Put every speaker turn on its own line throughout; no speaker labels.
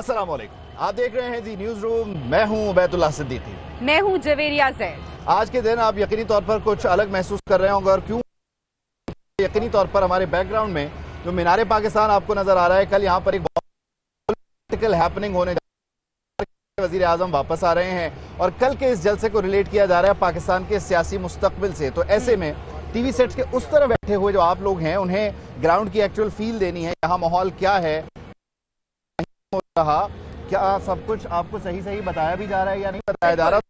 अस्सलाम वालेकुम, आप देख रहे हैं जी न्यूज रूम। मैं हूं उबैदुल्लाह सिद्दीकी।
मैं हूं जवेरिया ज़ैद।
आज के दिन आप यकीनी तौर पर कुछ अलग महसूस कर रहे होंगे, और क्यों? यकीनी तौर पर हमारे बैकग्राउंड में जो मीनारे पाकिस्तान आपको नजर आ रहा है, कल यहाँ पर एक पॉलिटिकल हैपनिंग होने जा रही है। वजीर आजम वापस आ रहे हैं और कल के इस जलसे को रिलेट किया जा रहा है पाकिस्तान के सियासी मुस्तकबिल से। तो ऐसे में टीवी सेट्स के उस तरफ बैठे हुए जो आप लोग हैं, उन्हें ग्राउंड की एक्चुअल फील देनी है। यहाँ माहौल क्या है, हो रहा क्या, सब कुछ आपको सही बताया भी जा रहा है या नहीं बताया जा रहा।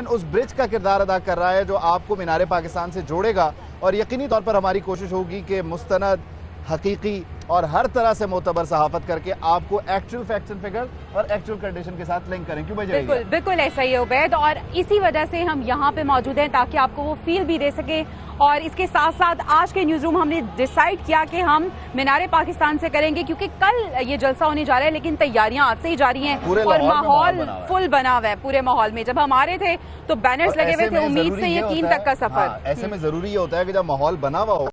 उस ब्रिज का किरदार अदा कर रहा है जो आपको मीनारे पाकिस्तान से जोड़ेगा, और यकीनी तौर पर हमारी कोशिश होगी कि मुस्तनद, हकीकी और हर तरह से मोतबर सहाफत करके आपको एक्चुअल फैक्ट्स एंड फिगर और एक्चुअल कंडीशन के साथ लिंक करें। क्यों भाई?
बिल्कुल बिल्कुल ऐसा ही है उबैद, और इसी वजह से हम यहाँ पे मौजूद हैं ताकि आपको वो फील भी दे सके। और इसके साथ साथ आज के न्यूज रूम हमने डिसाइड किया कि हम मीनारे पाकिस्तान से करेंगे, क्योंकि कल ये जलसा होने जा रहा है, लेकिन तैयारियां आज से ही जारी हैं और माहौल फुल बना हुआ है। पूरे माहौल में जब हम आ रहे थे तो बैनर्स लगे हुए थे, उम्मीद से यकीन तक का सफर।
ऐसे में जरूरी ये होता है कि जब माहौल बना हुआ हो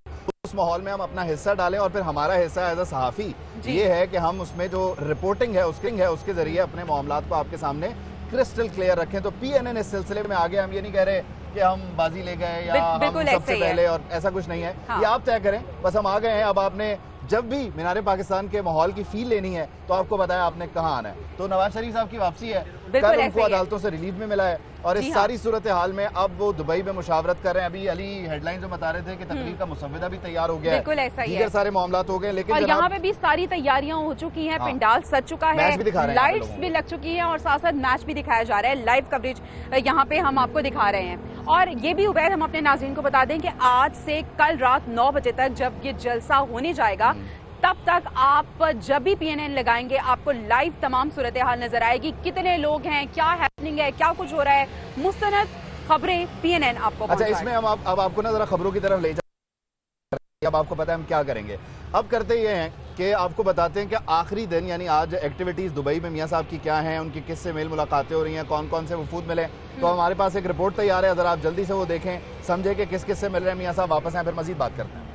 उस माहौल में हम अपना हिस्सा डालें, और फिर हमारा हिस्सा एज अ सहाफी ये है कि हम उसमें जो रिपोर्टिंग है उसके जरिए अपने मामलात को आपके सामने क्रिस्टल क्लियर रखें। तो PNN इस सिलसिले में आगे, हम ये नहीं कह रहे कि हम बाजी ले गए या हम सबसे पहले, और ऐसा कुछ नहीं है। ये आप तय करें, बस हम आ गए हैं। अब आपने जब भी मीनारे पाकिस्तान के माहौल की फील लेनी है तो आपको बताया आपने कहाँ आना है। तो नवाज शरीफ साहब की वापसी है, कल उनको अदालतों से रिलीफ में मिला है, और इस सारी सूरत हाल में अब वो दुबई में मुशावरत कर रहे हैं। अभी अली हेडलाइन जो बता रहे थे कि तकरीर का मुसव्विदा भी तैयार हो गया है, दीगर सारे मामला हो गए, लेकिन
यहाँ पे भी सारी तैयारियां हो चुकी हैं। पंडाल सज चुका है, लाइट्स भी लग चुकी है, और साथ साथ मैच भी दिखाया जा रहा है। लाइव कवरेज यहाँ पे हम आपको दिखा रहे हैं। और ये भी उबैद हम अपने नाज़रीन को बता दें कि आज से कल रात 9 बजे तक जब ये जलसा होने जाएगा, तब तक आप जब भी PNN लगाएंगे आपको लाइव तमाम सूरत हाल नजर आएगी। कितने लोग हैं, क्या हैपनिंग है, क्या कुछ हो रहा है, मुस्तनद खबरें PNN आपको।
अच्छा, इसमें हम अब आपको ना जरा खबरों की तरफ ले जाए। अब आपको पता है हम क्या करेंगे। अब करते ये हैं कि आपको बताते हैं कि आखिरी दिन यानी आज एक्टिविटीज दुबई में मियां साहब की क्या हैं, उनकी किससे मेल मुलाकातें हो रही हैं, कौन कौन से वफूद मिले। तो हमारे पास एक रिपोर्ट तैयार है, अगर आप जल्दी से वो देखें, समझे कि किस किस से मिल रहे हैं मियां साहब, वापस आए, फिर मजीद बात करते हैं।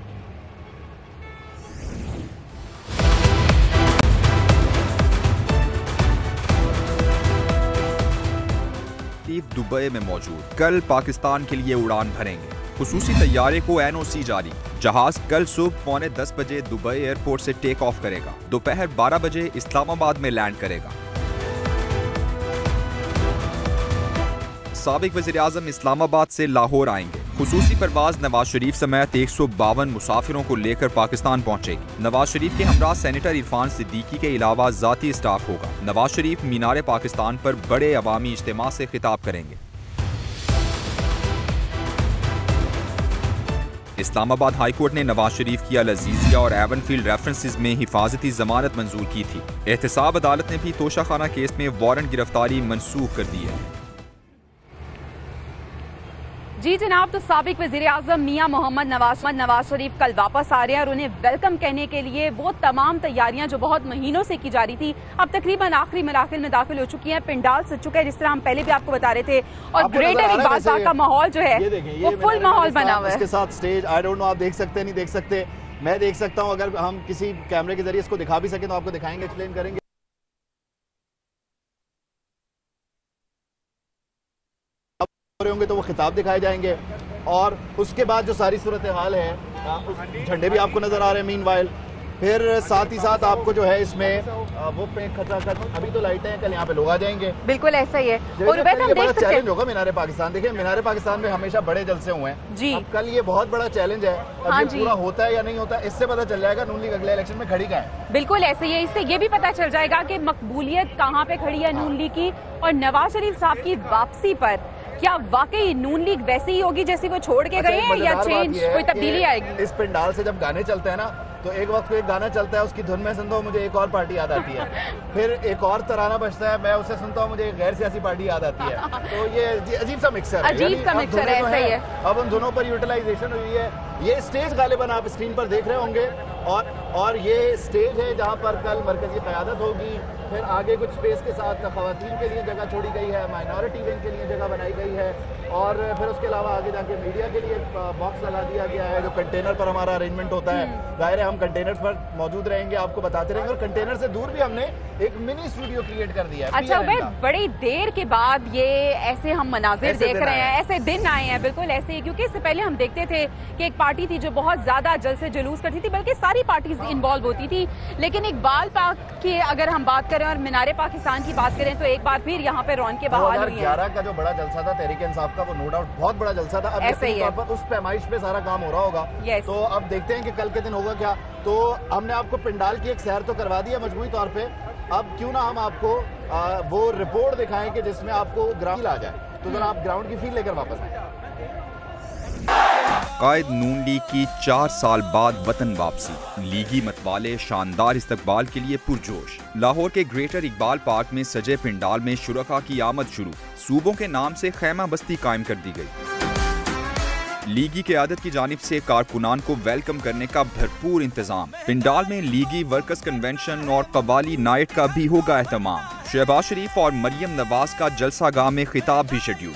दुबई में मौजूद कल पाकिस्तान के लिए उड़ान भरेंगे। खुसूसी तैयारे को NOC जारी। जहाज कल सुबह 9:45 बजे दुबई एयरपोर्ट से टेक ऑफ करेगा, दोपहर 12 बजे इस्लामाबाद में लैंड करेगा। साबिक वज़ीर आज़म इस्लामाबाद से लाहौर आएंगे। खुसूसी परवाज नवाज शरीफ समेत 152 मुसाफिरों को लेकर पाकिस्तान पहुंचेगी। नवाज शरीफ के हमरा सेनेटर इरफान सिद्दीकी के अलावा जाती स्टाफ होगा। नवाज शरीफ मीनारे पाकिस्तान पर बड़े अवामी इज्तिमा से खिताब करेंगे। इस्लामाबाद हाई कोर्ट ने नवाज शरीफ की अल-अजीजिया और एवनफील्ड रेफरेंसेस में हिफाजती जमानत मंजूर की थी। एहतसाब अदालत ने भी तोशाखाना केस में वारंट गिरफ्तारी मनसूख कर दी है।
जी जनाब, तो साबिक वज़ीर आज़म मियां मोहम्मद नवाज शरीफ कल वापस आ रहे हैं, और उन्हें वेलकम कहने के लिए वो तमाम तैयारियां जो बहुत महीनों से की जा रही थी अब तकरीबन आखिरी मराहिल में दाखिल हो चुकी हैं। पिंडाल सज चुका है, जिस तरह हम पहले भी आपको बता रहे थे, और ग्रेटर इकबाल पार्क का माहौल जो है वो फुल माहौल बना हुआ है।
इसके साथ स्टेज, आई डोंट नो आप देख सकते नहीं देख सकते, मैं देख सकता हूँ। अगर हम किसी कैमरे के जरिए इसको दिखा भी सके तो आपको दिखाएंगे, एक्सप्लेन करेंगे। होंगे तो वो खिताब दिखाए जाएंगे, और उसके बाद जो सारी सूरत हाल है, उस झंडे भी आपको नजर आ रहे हैं मीनवाइल। फिर साथ ही साथ आपको जो है इसमें वो पे खचाखच, अभी तो लाइटें हैं, कल यहाँ पे लोग आ जाएंगे।
बिल्कुल ऐसा ही है, और
बड़ा चैलेंज होगा मीनारे पाकिस्तान। देखिए, मीनारे पाकिस्तान में हमेशा बड़े जलसे हुए हैं जी, अब कल ये बहुत बड़ा चैलेंज है। अब ये पूरा होता है या नहीं होता, इससे पता चल जाएगा नून लीग अगले इलेक्शन में खड़ी कहाँ है।
बिल्कुल ऐसे ही है, इससे ये भी पता चल जाएगा कि मकबूलियत कहाँ पे खड़ी है नून लीग की, और नवाज शरीफ साहब की वापसी पर क्या वाकई नून लीग वैसी ही होगी जैसी वो छोड़ के गए हैं, या चेंज, कोई तब्दीली आएगी?
इस पंडाल से जब गाने चलते हैं ना, तो एक वक्त को एक गाना चलता है, उसकी धुन में सुनता हूँ मुझे एक और पार्टी याद आती है। फिर एक और तराना बजता है, मैं उसे सुनता हूँ, मुझे एक गैर सियासी पार्टी याद आती है। तो ये अजीब सा मिक्सर है,
अजीब सा मिक्सर है, ऐसा ही है।
अब उन दोनों पर यूटिलाइजेशन हुई है, ये स्टेज गालिबन आप स्क्रीन पर देख रहे होंगे और ये स्टेज है जहां पर कल मरकजी क़यादत होगी। फिर आगे कुछ स्पेस के साथ ख़वातीन के लिए जगह छोड़ी गई है, माइनॉरिटी विंग के लिए जगह बनाई गई है और फिर उसके अलावा आगे जाके मीडिया के लिए बॉक्स लगा दिया गया है। जो कंटेनर पर हमारा अरेंजमेंट होता है, जाहिर है हम कंटेनर्स पर मौजूद रहेंगे, आपको बताते रहेंगे। और कंटेनर से दूर भी हमने एक मिनी स्टूडियो क्रिएट कर दिया है।
अच्छा उबैद, बड़ी देर के बाद ये ऐसे हम मनाजिर देख रहे हैं, ऐसे दिन आए हैं, बिल्कुल ऐसे ही, क्योंकि इससे पहले हम देखते थे कि एक पार्टी थी जो बहुत ज्यादा जलसे जुलूस करती थी, बल्कि सारी पार्टीज इन्वॉल्व होती थी। लेकिन इकबाल पाक की अगर हम बात करें और मीनारे पाकिस्तान की बात करें तो एक बार फिर यहाँ पे रौनकें बहाल हुई हैं।
2011 का जो बड़ा जलसा था तहरीक इंसाफ का, वो नो डाउट बहुत बड़ा जलसा था। अब
ऐसे ही है,
पर उस पैमाइश पे सारा काम हो रहा होगा। तो अब देखते हैं कि कल के दिन होगा क्या। तो हमने आपको पिंडाल की एक सैर तो करवा दी है मजमूई तौर पे, अब क्यों ना हम आपको वो रिपोर्ट दिखाएं कि जिसमें आपको ग्राउंड आ जाए। तो जरा आप ग्राउंड की फील लेकर वापस आए।
कायद नून लीग की 4 साल बाद वतन वापसी, लीगी मतवाले शानदार इस्तकबाल के लिए पुरजोश। लाहौर के ग्रेटर इकबाल पार्क में सजे पिंडाल में शुरका की आमद शुरू, सूबों के नाम से खैमा बस्ती कायम कर दी गई। लीगी क़यादत की जानिब से कारकुनान को वेलकम करने का भरपूर इंतजाम। पिंडाल में लीगी वर्कर्स कन्वेंशन और कवाली नाइट का भी होगा एहतमाम। शहबाज शरीफ और मरियम नवाज का जलसा गाह में खिताब भी शेड्यूल।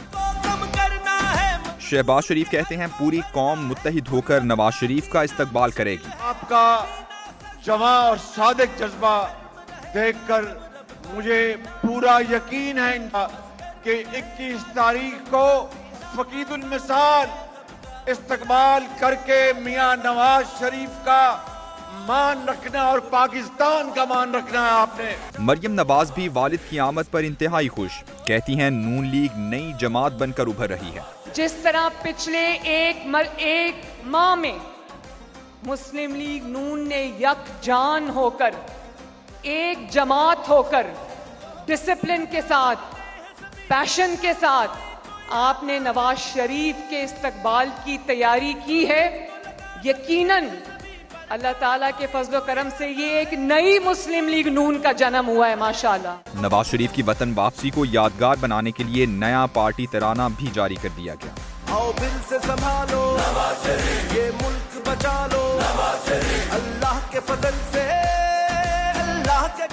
शहबाज शरीफ कहते हैं पूरी कौम मुत्तहिद होकर नवाज शरीफ का इस्तकबाल करेगी।
आपका जवां और सादिक जज्बा देखकर मुझे पूरा यकीन है कि 21 तारीख को फकीदुल मिसाल इस्तकबाल करके मियां नवाज शरीफ का मान रखना और पाकिस्तान का मान रखना है आपने।
मरियम नवाज भी वालिद की आमद पर इंतहाई खुश, कहती हैं नून लीग नई जमात बनकर उभर रही है।
जिस तरह पिछले एक माह में मुस्लिम लीग नून ने यकजान होकर, एक जमात होकर, डिसिप्लिन के साथ, पैशन के साथ आपने नवाज शरीफ के इस्तकबाल की तैयारी की है, यकीनन अल्लाह ताला के फजलो करम से ये एक नई मुस्लिम लीग नून का जन्म हुआ है माशाल्लाह।
नवाज शरीफ की वतन वापसी को यादगार बनाने के लिए नया पार्टी तराना भी जारी कर दिया गया।
आओ दिल से संभालो नवाज शरीफ, ये मुल्क बचा लो नवाज शरीफ, अल्लाह के फजल से, अल्लाह के।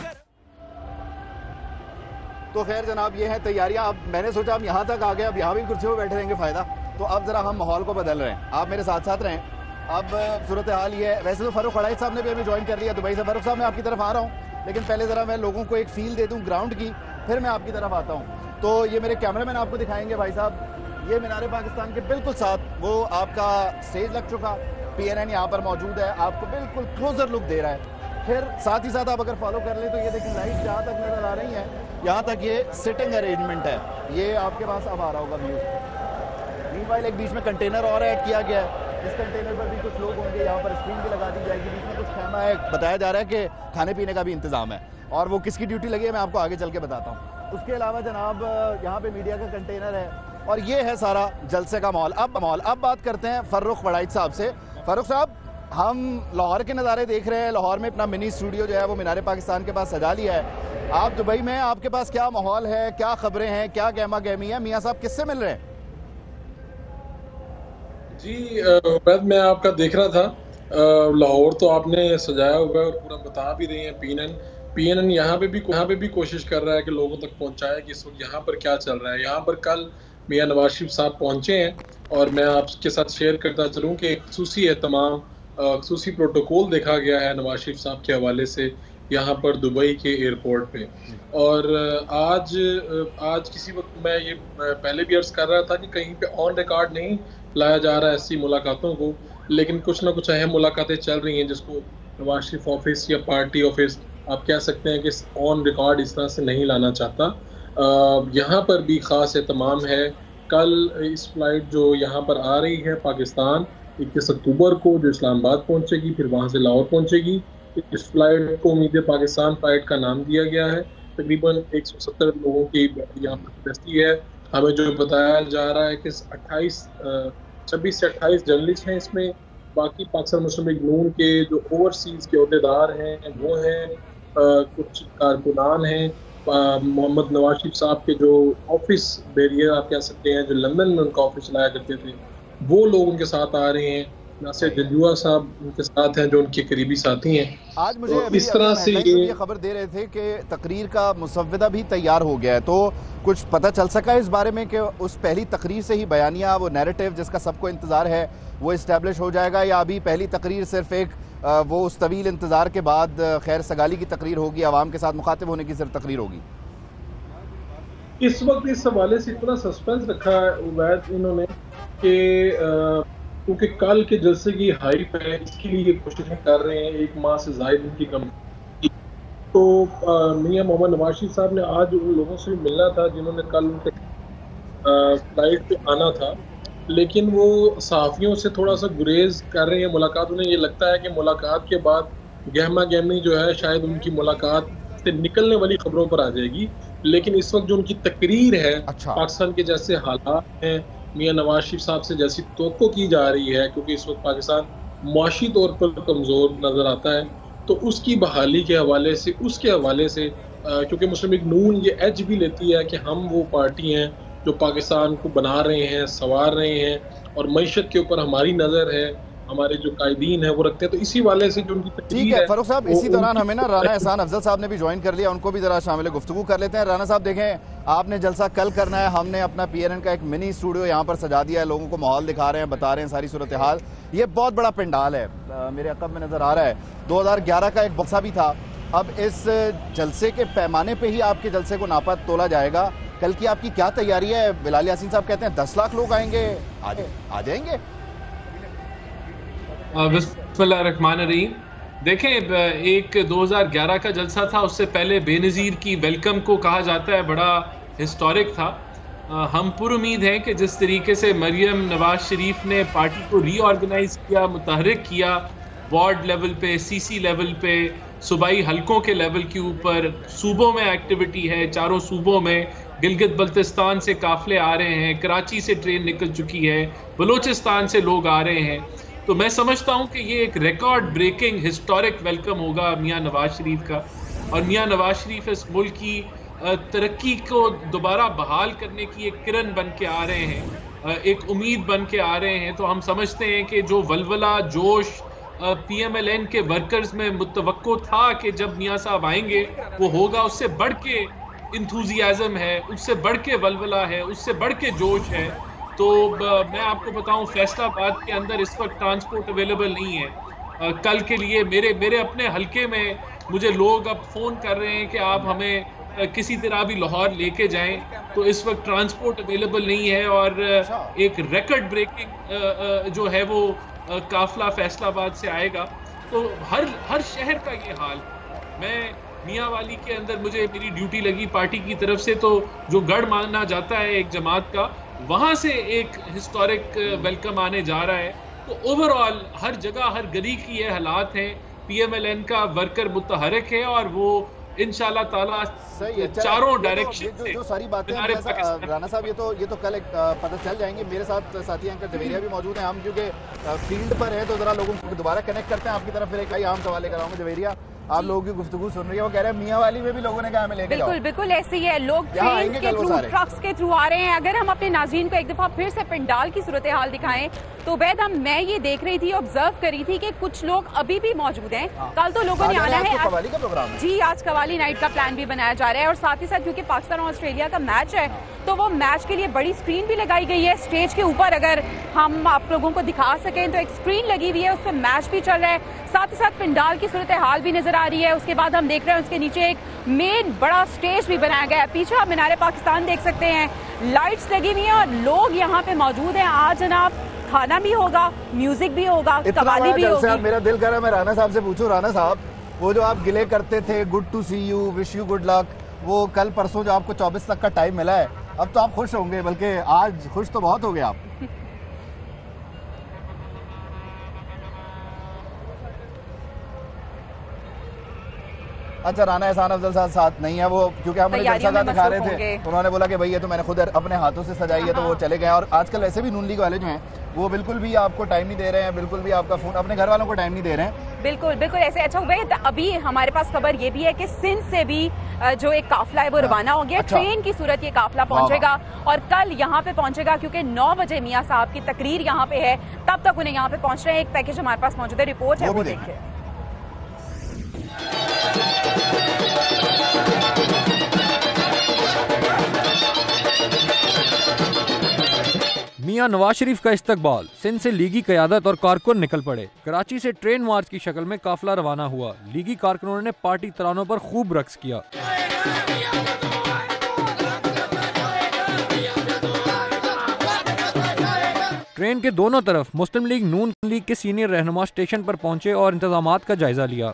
तो खैर जनाब, ये है तैयारियां। अब मैंने सोचा अब यहाँ तक आ गए, अब यहाँ भी कुर्सियों पर बैठे रहेंगे फायदा। तो अब जरा हम माहौल को बदल रहे हैं, आप मेरे साथ साथ रहें। अब सूरत हाल ये है, वैसे तो फारूक वड़ाइच साहब ने भी अभी ज्वाइन कर लिया दुबई से। फारूक साहब मैं आपकी तरफ आ रहा हूँ, लेकिन पहले ज़रा मैं लोगों को एक फील दे दूँ ग्राउंड की, फिर मैं आपकी तरफ आता हूँ। तो ये मेरे कैमरामैन आपको दिखाएंगे भाई साहब, ये मीनारे पाकिस्तान के बिल्कुल साथ वो आपका स्टेज लग चुका, PNN यहाँ पर मौजूद है, आपको बिल्कुल क्लोजर लुक दे रहा है। फिर साथ ही साथ आप अगर फॉलो कर लें तो ये देखिए लाइट जहाँ तक नज़र आ रही है, यहाँ तक ये सिटिंग अरेंजमेंट है, ये आपके पास अब आ रहा होगा व्यू। मीनवाइल एक बीच में कंटेनर और ऐड किया गया है, इस कंटेनर पर भी कुछ लोग होंगे, यहाँ पर स्क्रीन भी लगा दी जाएगी, बीच में कुछ खैमा है, बताया जा रहा है कि खाने पीने का भी इंतजाम है। और वो किसकी ड्यूटी लगी है मैं आपको आगे चल के बताता हूँ। उसके अलावा जनाब यहाँ पे मीडिया का कंटेनर है और ये है सारा जलसे का माहौल। अब बात करते हैं फारूक वड़ाइच साहब से। फारूक साहब, हम लाहौर के नज़ारे देख रहे हैं, लाहौर में अपना मिनी स्टूडियो जो है वो मीनारे पाकिस्तान के पास सजा लिया है। आप दुबई में, आपके पास क्या माहौल है, क्या खबरें हैं, क्या गहमा गहमी है? मियाँ साहब किससे मिल रहे हैं?
जी मैं आपका देख रहा था, लाहौर तो आपने सजाया हुआ है और पूरा बता भी रहे हैं। PNN यहाँ पे भी कोशिश कर रहा है कि लोगों तक पहुँचाए कि इस वक्त यहाँ पर क्या चल रहा है। यहाँ पर कल मियाँ नवाज शरीफ साहब पहुँचे हैं और मैं आपके साथ शेयर करता चलूँ कि एक खुसूसी एहतमाम, खुसूसी प्रोटोकॉल देखा गया है नवाज शरीफ साहब के हवाले से यहाँ पर दुबई के एयरपोर्ट पे। और आज किसी वक्त मैं ये पहले भी अर्ज कर रहा था कि कहीं पे ऑन रिकॉर्ड नहीं लाया जा रहा है ऐसी मुलाकातों को, लेकिन कुछ ना कुछ अहम मुलाकातें चल रही हैं जिसको नवाज शरीफ ऑफिस या पार्टी ऑफिस आप कह सकते हैं कि ऑन रिकॉर्ड इस तरह से नहीं लाना चाहता। यहाँ पर भी ख़ास एहतमाम है। कल इस फ्लाइट जो यहाँ पर आ रही है पाकिस्तान 21 अक्टूबर को, जो इस्लामाबाद पहुँचेगी, फिर वहाँ से लाहौर पहुँचेगी। इस फ्लाइट को उम्मीद पाकिस्तान फ्लाइट का नाम दिया गया है। तकरीबन 170 लोगों की यहाँ पर कैपेसिटी है। हमें जो बताया जा रहा है कि 26 से 28 जर्नलिस्ट हैं इसमें। बाकी पाकिस्तान मुस्लिम लीग नून के जो ओवरसीज़ के अहदेदार हैं वो हैं, कुछ कारकुनान हैं, मोहम्मद नवाज शरीफ साहब के जो ऑफिस बेरियर आप कह सकते हैं, जो लंदन में उनका ऑफिस लाया करते थे, वो लोग उनके साथ आ रहे हैं। नासिर जंजुआ साहब उनके साथ हैं, जो उनके करीबी साथी हैं।
आज मुझे
तो इस तरह से
ये खबर दे रहे थे कि तकरीर का मुसव्विदा भी तैयार हो गया है, तो कुछ पता चल सका इस बारे में कि उस पहली तकरीर से ही बयानिया, वो नैरेटिव जिसका सबको इंतजार है, वो इस्टेब्लिश हो जाएगा, या अभी पहली तकरीर सिर्फ एक वो उस तवील इंतजार के बाद खैर सगाली की तकरीर होगी, आवाम के साथ मुखातिब होने की सिर्फ तकरीर होगी?
इस वक्त इस हवाले से इतना सस्पेंस रखा है उवैद इन्होंने कि क्योंकि कल के जलसे की हाइप है, इसके लिए कोशिशें कर रहे हैं, 1 माह से ज़ायद उनकी कम। तो मियां मोहम्मद नवाज शरीफ साहब ने आज उन लोगों से मिलना था जिन्होंने कल उनके फ्लाइट पे आना था, लेकिन वो सहाफ़ियों से थोड़ा सा गुरेज कर रहे हैं मुलाकात। उन्हें ये लगता है कि मुलाकात के बाद गहमा गहमी जो है शायद उनकी मुलाकात से निकलने वाली खबरों पर आ जाएगी, लेकिन इस वक्त जो उनकी तकरीर है, पाकिस्तान के जैसे हालात हैं, मियां नवाज शरीफ साहब से जैसी तवक्को की जा रही है, क्योंकि इस वक्त पाकिस्तान मुआशी तौर पर कमज़ोर नज़र आता है, तो उसकी बहाली के हवाले से, उसके हवाले से क्योंकि मुस्लिम लीग नून ये एज भी लेती है कि हम वो पार्टी हैं जो पाकिस्तान को बना रहे हैं, संवार रहे हैं, और मईशत के ऊपर हमारी नज़र है, हमारे जो कायदीन है वो रखते हैं, तो इसी वाले से जो उनकी
ठीक है। फारूक साहब, इसी दौरान हमें ना राना एहसान अफजल साहब ने भी ज्वाइन कर लिया, उनको भी जरा शामिल गुफ्तगू कर लेते हैं। राना साहब देखें, आपने जलसा कल करना है, हमने अपना PNN का एक मिनी स्टूडियो यहाँ पर सजा दिया है, लोगों को माहौल दिखा रहे हैं, बता रहे हैं सारी सूरत हाल। ये बहुत बड़ा पंडाल है, मेरे अकब में नजर आ रहा है, 2011 का एक बक्सा भी था। अब इस जलसे के पैमाने पे ही आपके जलसे को नापा तोला जाएगा। कल की आपकी क्या तैयारी है? बिलाल यासीन साहब कहते हैं 10 लाख लोग आएंगे, आ जाएंगे?
बिस्मिल्लाहिर्रहमानिर्रहीम। देखें, एक 2011 का जलसा था, उससे पहले बेनज़ीर की वेलकम को कहा जाता है, बड़ा हिस्टोरिक था। हम पुरुमीद हैं कि जिस तरीके से मरियम नवाज शरीफ ने पार्टी को रीऑर्गेनाइज किया, मुतहरिक किया, वार्ड लेवल पे, CC लेवल पे, सूबाई हलकों के लेवल के ऊपर, सूबों में एक्टिविटी है, 4 सूबों में, गिलगित बल्तिस्तान से काफले आ रहे हैं, कराची से ट्रेन निकल चुकी है, बलूचिस्तान से लोग आ रहे हैं। तो मैं समझता हूं कि ये एक रिकॉर्ड ब्रेकिंग हिस्टोरिक वेलकम होगा मियां नवाज शरीफ का, और मियां नवाज शरीफ इस मुल्क की तरक्की को दोबारा बहाल करने की एक किरण बन के आ रहे हैं, एक उम्मीद बन के आ रहे हैं। तो हम समझते हैं कि जो वलवला जोश PMLN के वर्कर्स में मुतवक्को था कि जब मियां साहब आएंगे वो होगा, उससे बढ़ के इंथुजियाज्म है, उससे बढ़ के वलवला है, उससे बढ़ के जोश है। तो मैं आपको बताऊं, फैसलाबाद के अंदर इस वक्त ट्रांसपोर्ट अवेलेबल नहीं है। कल के लिए मेरे अपने हलके में मुझे लोग अब फ़ोन कर रहे हैं कि आप हमें किसी तरह भी लाहौर लेके जाएं, तो इस वक्त ट्रांसपोर्ट अवेलेबल नहीं है, और एक रिकॉर्ड ब्रेकिंग जो है वो काफिला फैसलाबाद से आएगा। तो हर शहर का ये हाल। मैं मियांवाली के अंदर, मुझे मेरी ड्यूटी लगी पार्टी की तरफ से, तो जो गढ़ माना जाता है एक जमात का, वहां से एक हिस्टोरिक वेलकम आने जा रहा है। तो ओवरऑल हर जगह, हर गली की ये हालात हैं। PMLN का वर्कर मुतहरिक है, और वो इंशाल्लाह ताला चारों डायरेक्शन से
जो सारी बातें राना साहब, ये तो कल पता चल जाएंगे। मेरे साथ साथी अंकल जवेरिया भी मौजूद हैं, हम क्योंकि फील्ड पर हैं, तो जरा लोगों को दोबारा कनेक्ट करते हैं आपकी तरफ। फिर एक आम सवाल लेकर आऊंगा। जवेरिया, आप लोगों की गुफ्तगू सुन रही है, वो कह रहे हैं मियांवाली में भी लोगों ने कहा हमें लेके जाओ।
बिल्कुल ऐसे ही है, लोग ट्रेन के थ्रू, ट्रक्स के थ्रू आ रहे हैं। अगर हम अपने नाज़रीन को एक दफा फिर से पंडाल की सूरत हाल दिखाएं, तो वैद मैं ये देख रही थी, ऑब्जर्व करी थी कि कुछ लोग अभी भी मौजूद हैं। कल तो लोगों ने आना है,
कवाली का प्रोग्राम
जी, आज कवाली नाइट का प्लान भी बनाया जा रहा है, और साथ ही साथ क्योंकि पाकिस्तान और ऑस्ट्रेलिया का मैच है, तो वो मैच के लिए बड़ी स्क्रीन भी लगाई गई है। स्टेज के ऊपर अगर हम आप लोगों को दिखा सकें तो एक स्क्रीन लगी हुई है, उस पर मैच भी चल रहा है, साथ ही साथ पंडाल की सूरत हाल भी नजर आ रही है। उसके बाद हम देख रहे हैं उसके नीचे एक मेन बड़ा स्टेज भी बनाया गया है। पीछे आप मीनारे पाकिस्तान देख सकते हैं, लाइट्स लगी हुई हैं और लोग यहाँ पे मौजूद हैं। आज जनाब खाना भी होगा, म्यूजिक भी होगा, कवाली भी होगी।
मेरा दिल कर रहा है मैं राना साहब से पूछूं। राना साहब, वो जो आप गिले करते थे, good to see you, wish you good luck, वो कल परसों जो आपको 24 तक का टाइम मिला है, अब तो आप खुश होंगे, बल्कि आज खुश तो बहुत हो गए आप। अच्छा, राना एहसान अफजल साथ नहीं है वो, क्योंकि हम जलसा का दिखा रहे थे, उन्होंने बोला कि भाई ये तो मैंने खुद अपने हाथों से सजाई है, तो वो चले गए। और आजकल ऐसे भी नून लीग वाले जो हैं वो बिल्कुल भी आपको टाइम नहीं दे रहे हैं, बिल्कुल भी आपका फोन, अपने घर वालों को टाइम नहीं दे रहे हैं।
बिल्कुल बिल्कुल ऐसे। अच्छा उबैद, अभी हमारे पास खबर ये भी है कि सिंध से भी जो एक काफिला है वो रवाना हो गया।
अच्छा।
ट्रेन की सूरत ये काफिला पहुंचेगा और कल यहाँ पे पहुंचेगा, क्योंकि 9 बजे मियां साहब की तकरीर यहाँ पे है, तब तक उन्हें यहाँ पे पहुंच रहे हैं। एक पैकेज हमारे पास मौजूद है, रिपोर्ट है वो देखिए।
मियां नवाज शरीफ का इस्तकबाल, सिंध से लीगी क़यादत और कारकुन निकल पड़े। कराची से ट्रेन मार्च की शक्ल में काफिला रवाना हुआ। लीगी कारकुनों ने पार्टी तरानों पर खूब रक्स किया। ट्रेन के दोनों तरफ मुस्लिम लीग नून लीग के सीनियर रहनुमा स्टेशन पर पहुंचे और इंतजामात का जायजा लिया।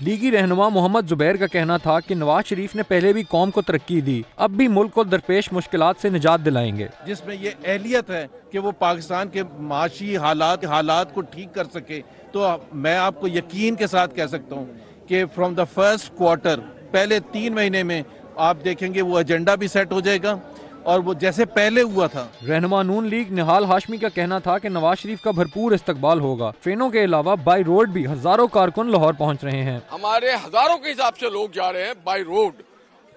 लीगी रहनुमा मोहम्मद जुबैर का कहना था कि नवाज शरीफ ने पहले भी कौम को तरक्की दी, अब भी मुल्क को दरपेश मुश्किलात से निजात दिलाएंगे।
जिसमें ये अहलियत है कि वो पाकिस्तान के माशी हालात को ठीक कर सके, तो मैं आपको यकीन के साथ कह सकता हूँ कि फ्रॉम द फर्स्ट क्वार्टर, पहले 3 महीने में आप देखेंगे वो एजेंडा भी सेट हो जाएगा और वो जैसे पहले हुआ था।
रहनुमा नून लीग निहाल हाशमी का कहना था कि नवाज शरीफ का भरपूर इस्तकबाल होगा। ट्रेनों के अलावा बाई रोड भी हजारों कारकुन लाहौर पहुंच रहे हैं।
हमारे हजारों के हिसाब से लोग जा रहे हैं बाई रोड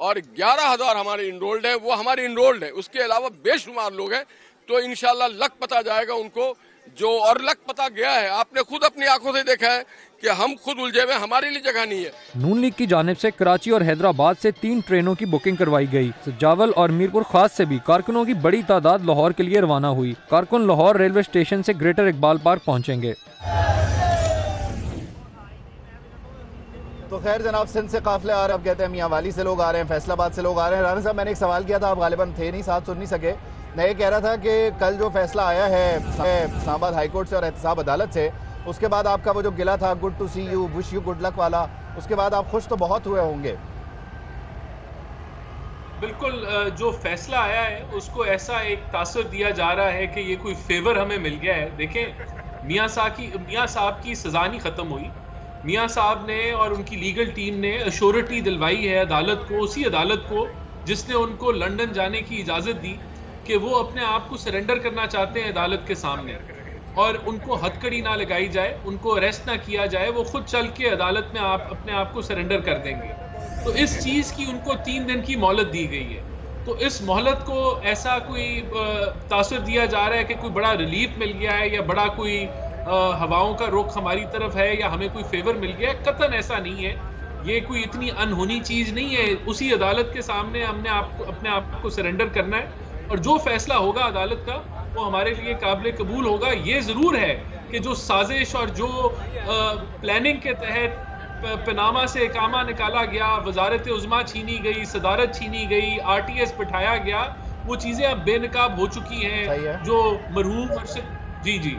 और 11,000 हमारे इनरोल्ड हैं, वो हमारे इनरोल्ड है। उसके अलावा बेशुमार लोग हैं, तो इंशाल्लाह लक पता जाएगा उनको जो, और लक पता गया है। आपने खुद अपनी आंखों से देखा है कि हम खुद उलझे हुए, हमारे लिए जगह नहीं है।
नून लीग की जानिब से कराची और हैदराबाद से 3 ट्रेनों की बुकिंग करवाई गई। सजावल और मीरपुर खास से भी कारकुनों की बड़ी तादाद लाहौर के लिए रवाना हुई। कारकुन लाहौर रेलवे स्टेशन से ग्रेटर इकबाल पार्क पहुँचेंगे।
तो खैर जनाब, सिंध से काफिले आ रहे हैं, अब कहते हैं मियां वाली से लोग आ रहे हैं, फैसलाबाद से लोग आ रहे हैं। राना साहब, मैंने एक सवाल किया था, आप गालिबन थे नहीं, साथ सुन नहीं सके। मैं ये कह रहा था कि कल जो फैसला आया है इस्लामाबाद हाईकोर्ट से और एहतसाब अदालत से, उसके बाद आपका वो जो गिला था good to see you, wish you good luck वाला, उसके बाद आप खुश तो बहुत हुए होंगे।
बिल्कुल, जो फैसला आया है उसको ऐसा एक तासुर दिया जा रहा है कि ये कोई फेवर हमें मिल गया है। देखें, मियां साहब की सजा नहीं खत्म हुई। मियां साहब ने और उनकी लीगल टीम ने अश्योरिटी दिलवाई है अदालत को, उसी अदालत को जिसने उनको लंदन जाने की इजाज़त दी कि वो अपने आप को सरेंडर करना चाहते हैं अदालत के सामने, और उनको हथकड़ी ना लगाई जाए, उनको अरेस्ट ना किया जाए, वो खुद चल के अदालत में अपने आप को सरेंडर कर देंगे। तो इस चीज़ की उनको 3 दिन की मोहलत दी गई है। तो इस मोहलत को ऐसा कोई तासुर दिया जा रहा है कि कोई बड़ा रिलीफ मिल गया है या बड़ा कोई हवाओं का रुख हमारी तरफ है या हमें कोई फेवर मिल गया है, कतन ऐसा नहीं है। ये कोई इतनी अनहोनी चीज़ नहीं है। उसी अदालत के सामने हमने अपने आप को सरेंडर करना है और जो फैसला होगा अदालत का वो हमारे लिए काबिल कबूल होगा। ये ज़रूर है कि जो साजिश और जो प्लानिंग के तहत पनामा से इकामा निकाला गया, वजारत उज़्मा छीनी गई, सदारत छीनी गई, RTS बिठाया गया, वो चीज़ें अब बेनकाब हो चुकी हैं। जो मरहूम जी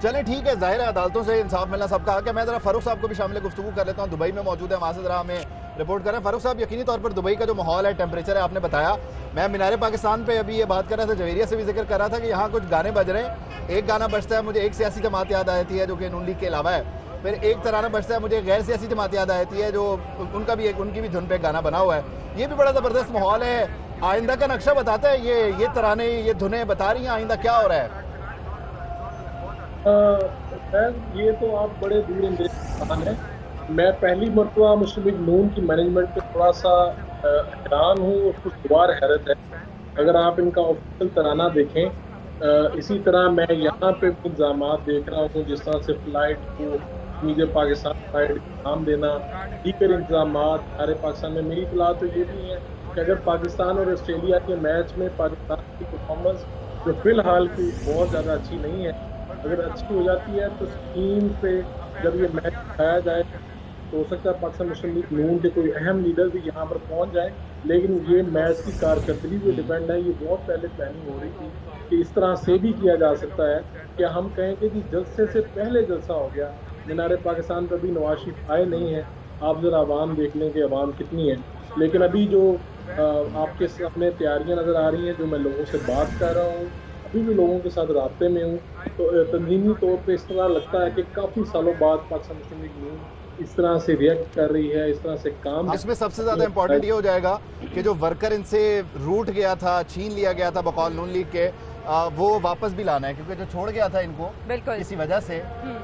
चले ठीक है, जाहिर है अदालतों से इंसाफ मिलना सबका हक है। मैं जरा फारूक साहब को भी शामिल गुफ्तगू कर लेता हूँ, दुबई में मौजूद है, वहाँ से जरा हमें रिपोर्ट करें। फारूक साहब, यकीनी तौर पर दुबई का जो माहौल है, टेम्परेचर है, आपने बताया। मैं मीनारे पाकिस्तान पे अभी ये बात कर रहा था, जवेरिया से भी जिक्र कर रहा था कि यहाँ कुछ गाने बज रहे हैं। एक गाना बजता है, मुझे एक सियासी जमात याद आती है जो कि नून लीग के अलावा है। फिर एक तराना बजता है, मुझे गैर सियासी जमात याद आती है जो उनकी भी धुन पे गाना बना हुआ है। ये भी बड़ा ज़बरदस्त माहौल है। आइंदा का नक्शा बताता है ये तराने, ये धुनें बता रही हैं आइंदा क्या हो रहा है।
ये तो आप बड़े दूर इंसान हैं। मैं पहली मरतबा मुस्लिम लीग नून की मैनेजमेंट पे थोड़ा सा हैरान हूँ और खुशगवार हैरत है। अगर आप इनका ऑफिशियल तराना देखें, इसी तरह मैं यहाँ पे इंतजाम देख रहा हूँ, जिस तरह से फ्लाइट को मीडिया पाकिस्तान फ्लाइट नाम देना, दीगर इंतजाम सारे पाकिस्तान में। मेरी इतला तो ये भी है कि अगर पाकिस्तान और ऑस्ट्रेलिया के मैच में पाकिस्तान की परफॉर्मेंस जो फिलहाल की बहुत ज़्यादा अच्छी नहीं है, अगर अच्छी हो जाती है तो स्क्रीन पे जब ये मैच दिखाया जाए तो हो सकता है पाकिस्तान मुस्लिम लीग नून के कोई अहम लीडर भी यहाँ पर पहुँच जाए। लेकिन ये मैच की कारकर्दगी पे डिपेंड है। ये बहुत पहले प्लानिंग हो रही थी कि इस तरह से भी किया जा सकता है कि हम कहें कि जलसे से पहले जलसा हो गया। मीनारे पाकिस्तान पर भी नवाज शरीफ आए नहीं है। आप ज़रा आवाम देख लें कि आवाम कितनी है। लेकिन अभी जो आपके सामने तैयारियाँ नज़र आ रही हैं, जो मैं लोगों से बात कर रहा हूँ, अभी भी लोगों के साथ रास्ते में हूँ, तो तंजीमी तौर पे इस तरह लगता है कि काफ़ी सालों बाद पाकिस्तान मुस्लिम लीग नून इस तरह से रिएक्ट कर रही है, इस तरह से काम।
इसमें सबसे ज्यादा इंपॉर्टेंट ये हो जाएगा कि जो वर्कर इनसे रूट गया था, छीन लिया गया था बकौल नून लीग के, वो वापस भी लाना है, क्योंकि जो छोड़ गया था इनको इसी वजह से,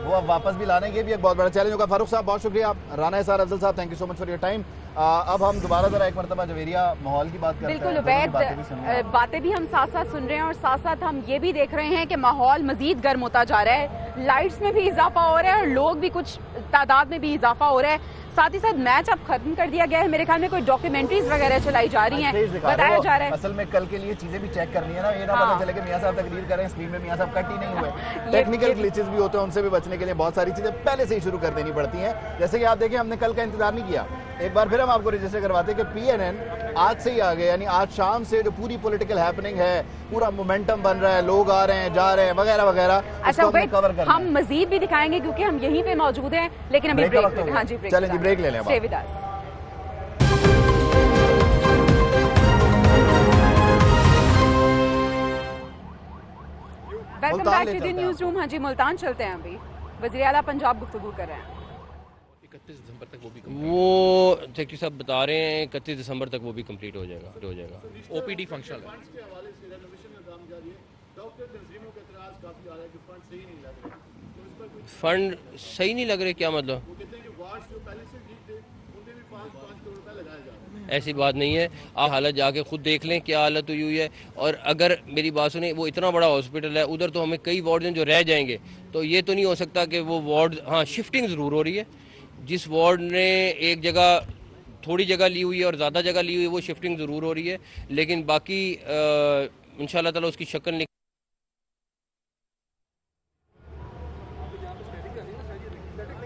वो अब वापस भी लाने के भी एक बहुत बड़ा चैलेंज होगा। फारूक साहब बहुत शुक्रिया, राना एहसान अफजल साहब thank you so much for your time. अब हम दोबारा जरा एक मरतबा जवेरिया माहौल की बात करते हैं।
बिल्कुल उबैद, बातें भी हम साथ साथ सुन रहे हैं और साथ साथ हम ये भी देख रहे हैं कि माहौल मजीद गर्म होता जा रहा है, लाइट्स में भी इजाफा हो रहा है और लोग भी कुछ तादाद में भी इजाफा हो रहा है। साथ ही साथ मैच अब खत्म कर दिया गया है, मेरे ख्याल में कोई डॉक्यूमेंट्रीज वगैरह चलाई जा रही हैं, बताया जा रहा है।
असल में कल के लिए चीजें भी चेक करनी है ना, ये ना पता चले कि मियां साहब तकरीर कर रहे हैं, स्क्रीन में मियां साहब कट ही नहीं हुए। टेक्निकल ग्लिचेस भी होते हैं, उनसे भी बचने के लिए बहुत सारी चीजें पहले से ही शुरू कर देनी पड़ती हैं। जैसे कि आप देखिए, हमने कल का इंतजार नहीं किया, एक बार फिर हम आपको रजिस्टर करवाते हैं कि PNN आज से ही आ गए, यानी आज शाम से जो पूरी पॉलिटिकल हैपनिंग है, पूरा मोमेंटम बन रहा है, लोग आ रहे हैं, जा रहे हैं, वगैरह वगैरह।
अच्छा कवर कर, हम मजीद भी दिखाएंगे क्योंकि हम यहीं पे मौजूद हैं, लेकिन अभी ब्रेक। हाँ जी,
चलें जी, ब्रेक ले लें।
Welcome back to the news room. हाँ जी, मुल्तान चलते हैं। अभी वज़ीर आला पंजाब गुफ्तगू कर रहे हैं।
31 दिसंबर तक वो सेक्रेटरी साहब बता रहे हैं 31 दिसंबर तक वो भी कंप्लीट हो जाएगा। OPD फंक्शनल है। फंड सही नहीं लग रहे, क्या मतलब? ऐसी बात नहीं है, आप हालत जाके खुद देख लें क्या हालत हुई है। और अगर मेरी बात सुने, वो इतना बड़ा हॉस्पिटल है, उधर तो हमें कई वार्ड हैं जो रह जाएंगे, तो ये तो नहीं हो सकता कि वो वार्ड, हाँ शिफ्टिंग ज़रूर हो रही है। जिस वार्ड ने एक जगह थोड़ी जगह ली हुई है और ज़्यादा जगह ली हुई है, वो शिफ्टिंग ज़रूर हो रही है, लेकिन बाकी इंशाल्लाह ताला उसकी शक्ल नहीं।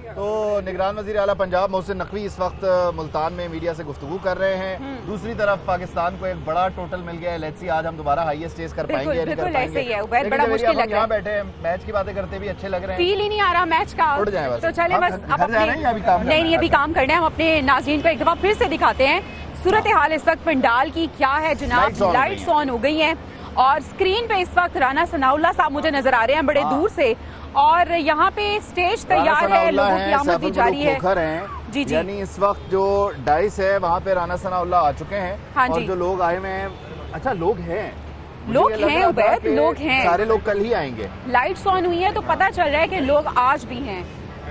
तो निगरान वज़ीर आला पंजाब मोहसिन नकवी इस वक्त मुल्तान में मीडिया से गुफ्तगू कर रहे हैं। दूसरी तरफ पाकिस्तान को एक बड़ा टोटल मिल गया है। लेट्स सी आज हम दोबारा हाईएस्ट चेस कर पाएंगे।
बिल्कुल ऐसे ही है, बड़ा मुश्किल लग रहा है।
यहाँ बैठे हैं, मैच की बातें करते भी अच्छे लग रहे हैं,
फील ही नहीं आ रहा मैच का।
उड़ जाए बस,
तो चले बस अब नहीं अभी काम करना है। हम अपने नाज़रीन को एक दफा फिर से दिखाते हैं सूरत हाल इस वक्त पंडाल की क्या है जनाब। लाइट्स ऑन हो गई हैं और स्क्रीन पे इस वक्त राना सनाउल्लाह साहब मुझे नजर आ रहे हैं बड़े दूर से, और यहाँ पे स्टेज तैयार है, लोगों की आमद भी जारी है।
जी जी, यानी इस वक्त जो डाइस है वहाँ पे राना सनाउल्लाह आ चुके हैं। हाँ और जो लोग आए हुए हैं, अच्छा लोग हैं उबैद, लोग हैं, सारे लोग कल ही आएंगे।
लाइट्स ऑन हुई है तो पता चल रहा है कि लोग आज भी हैं,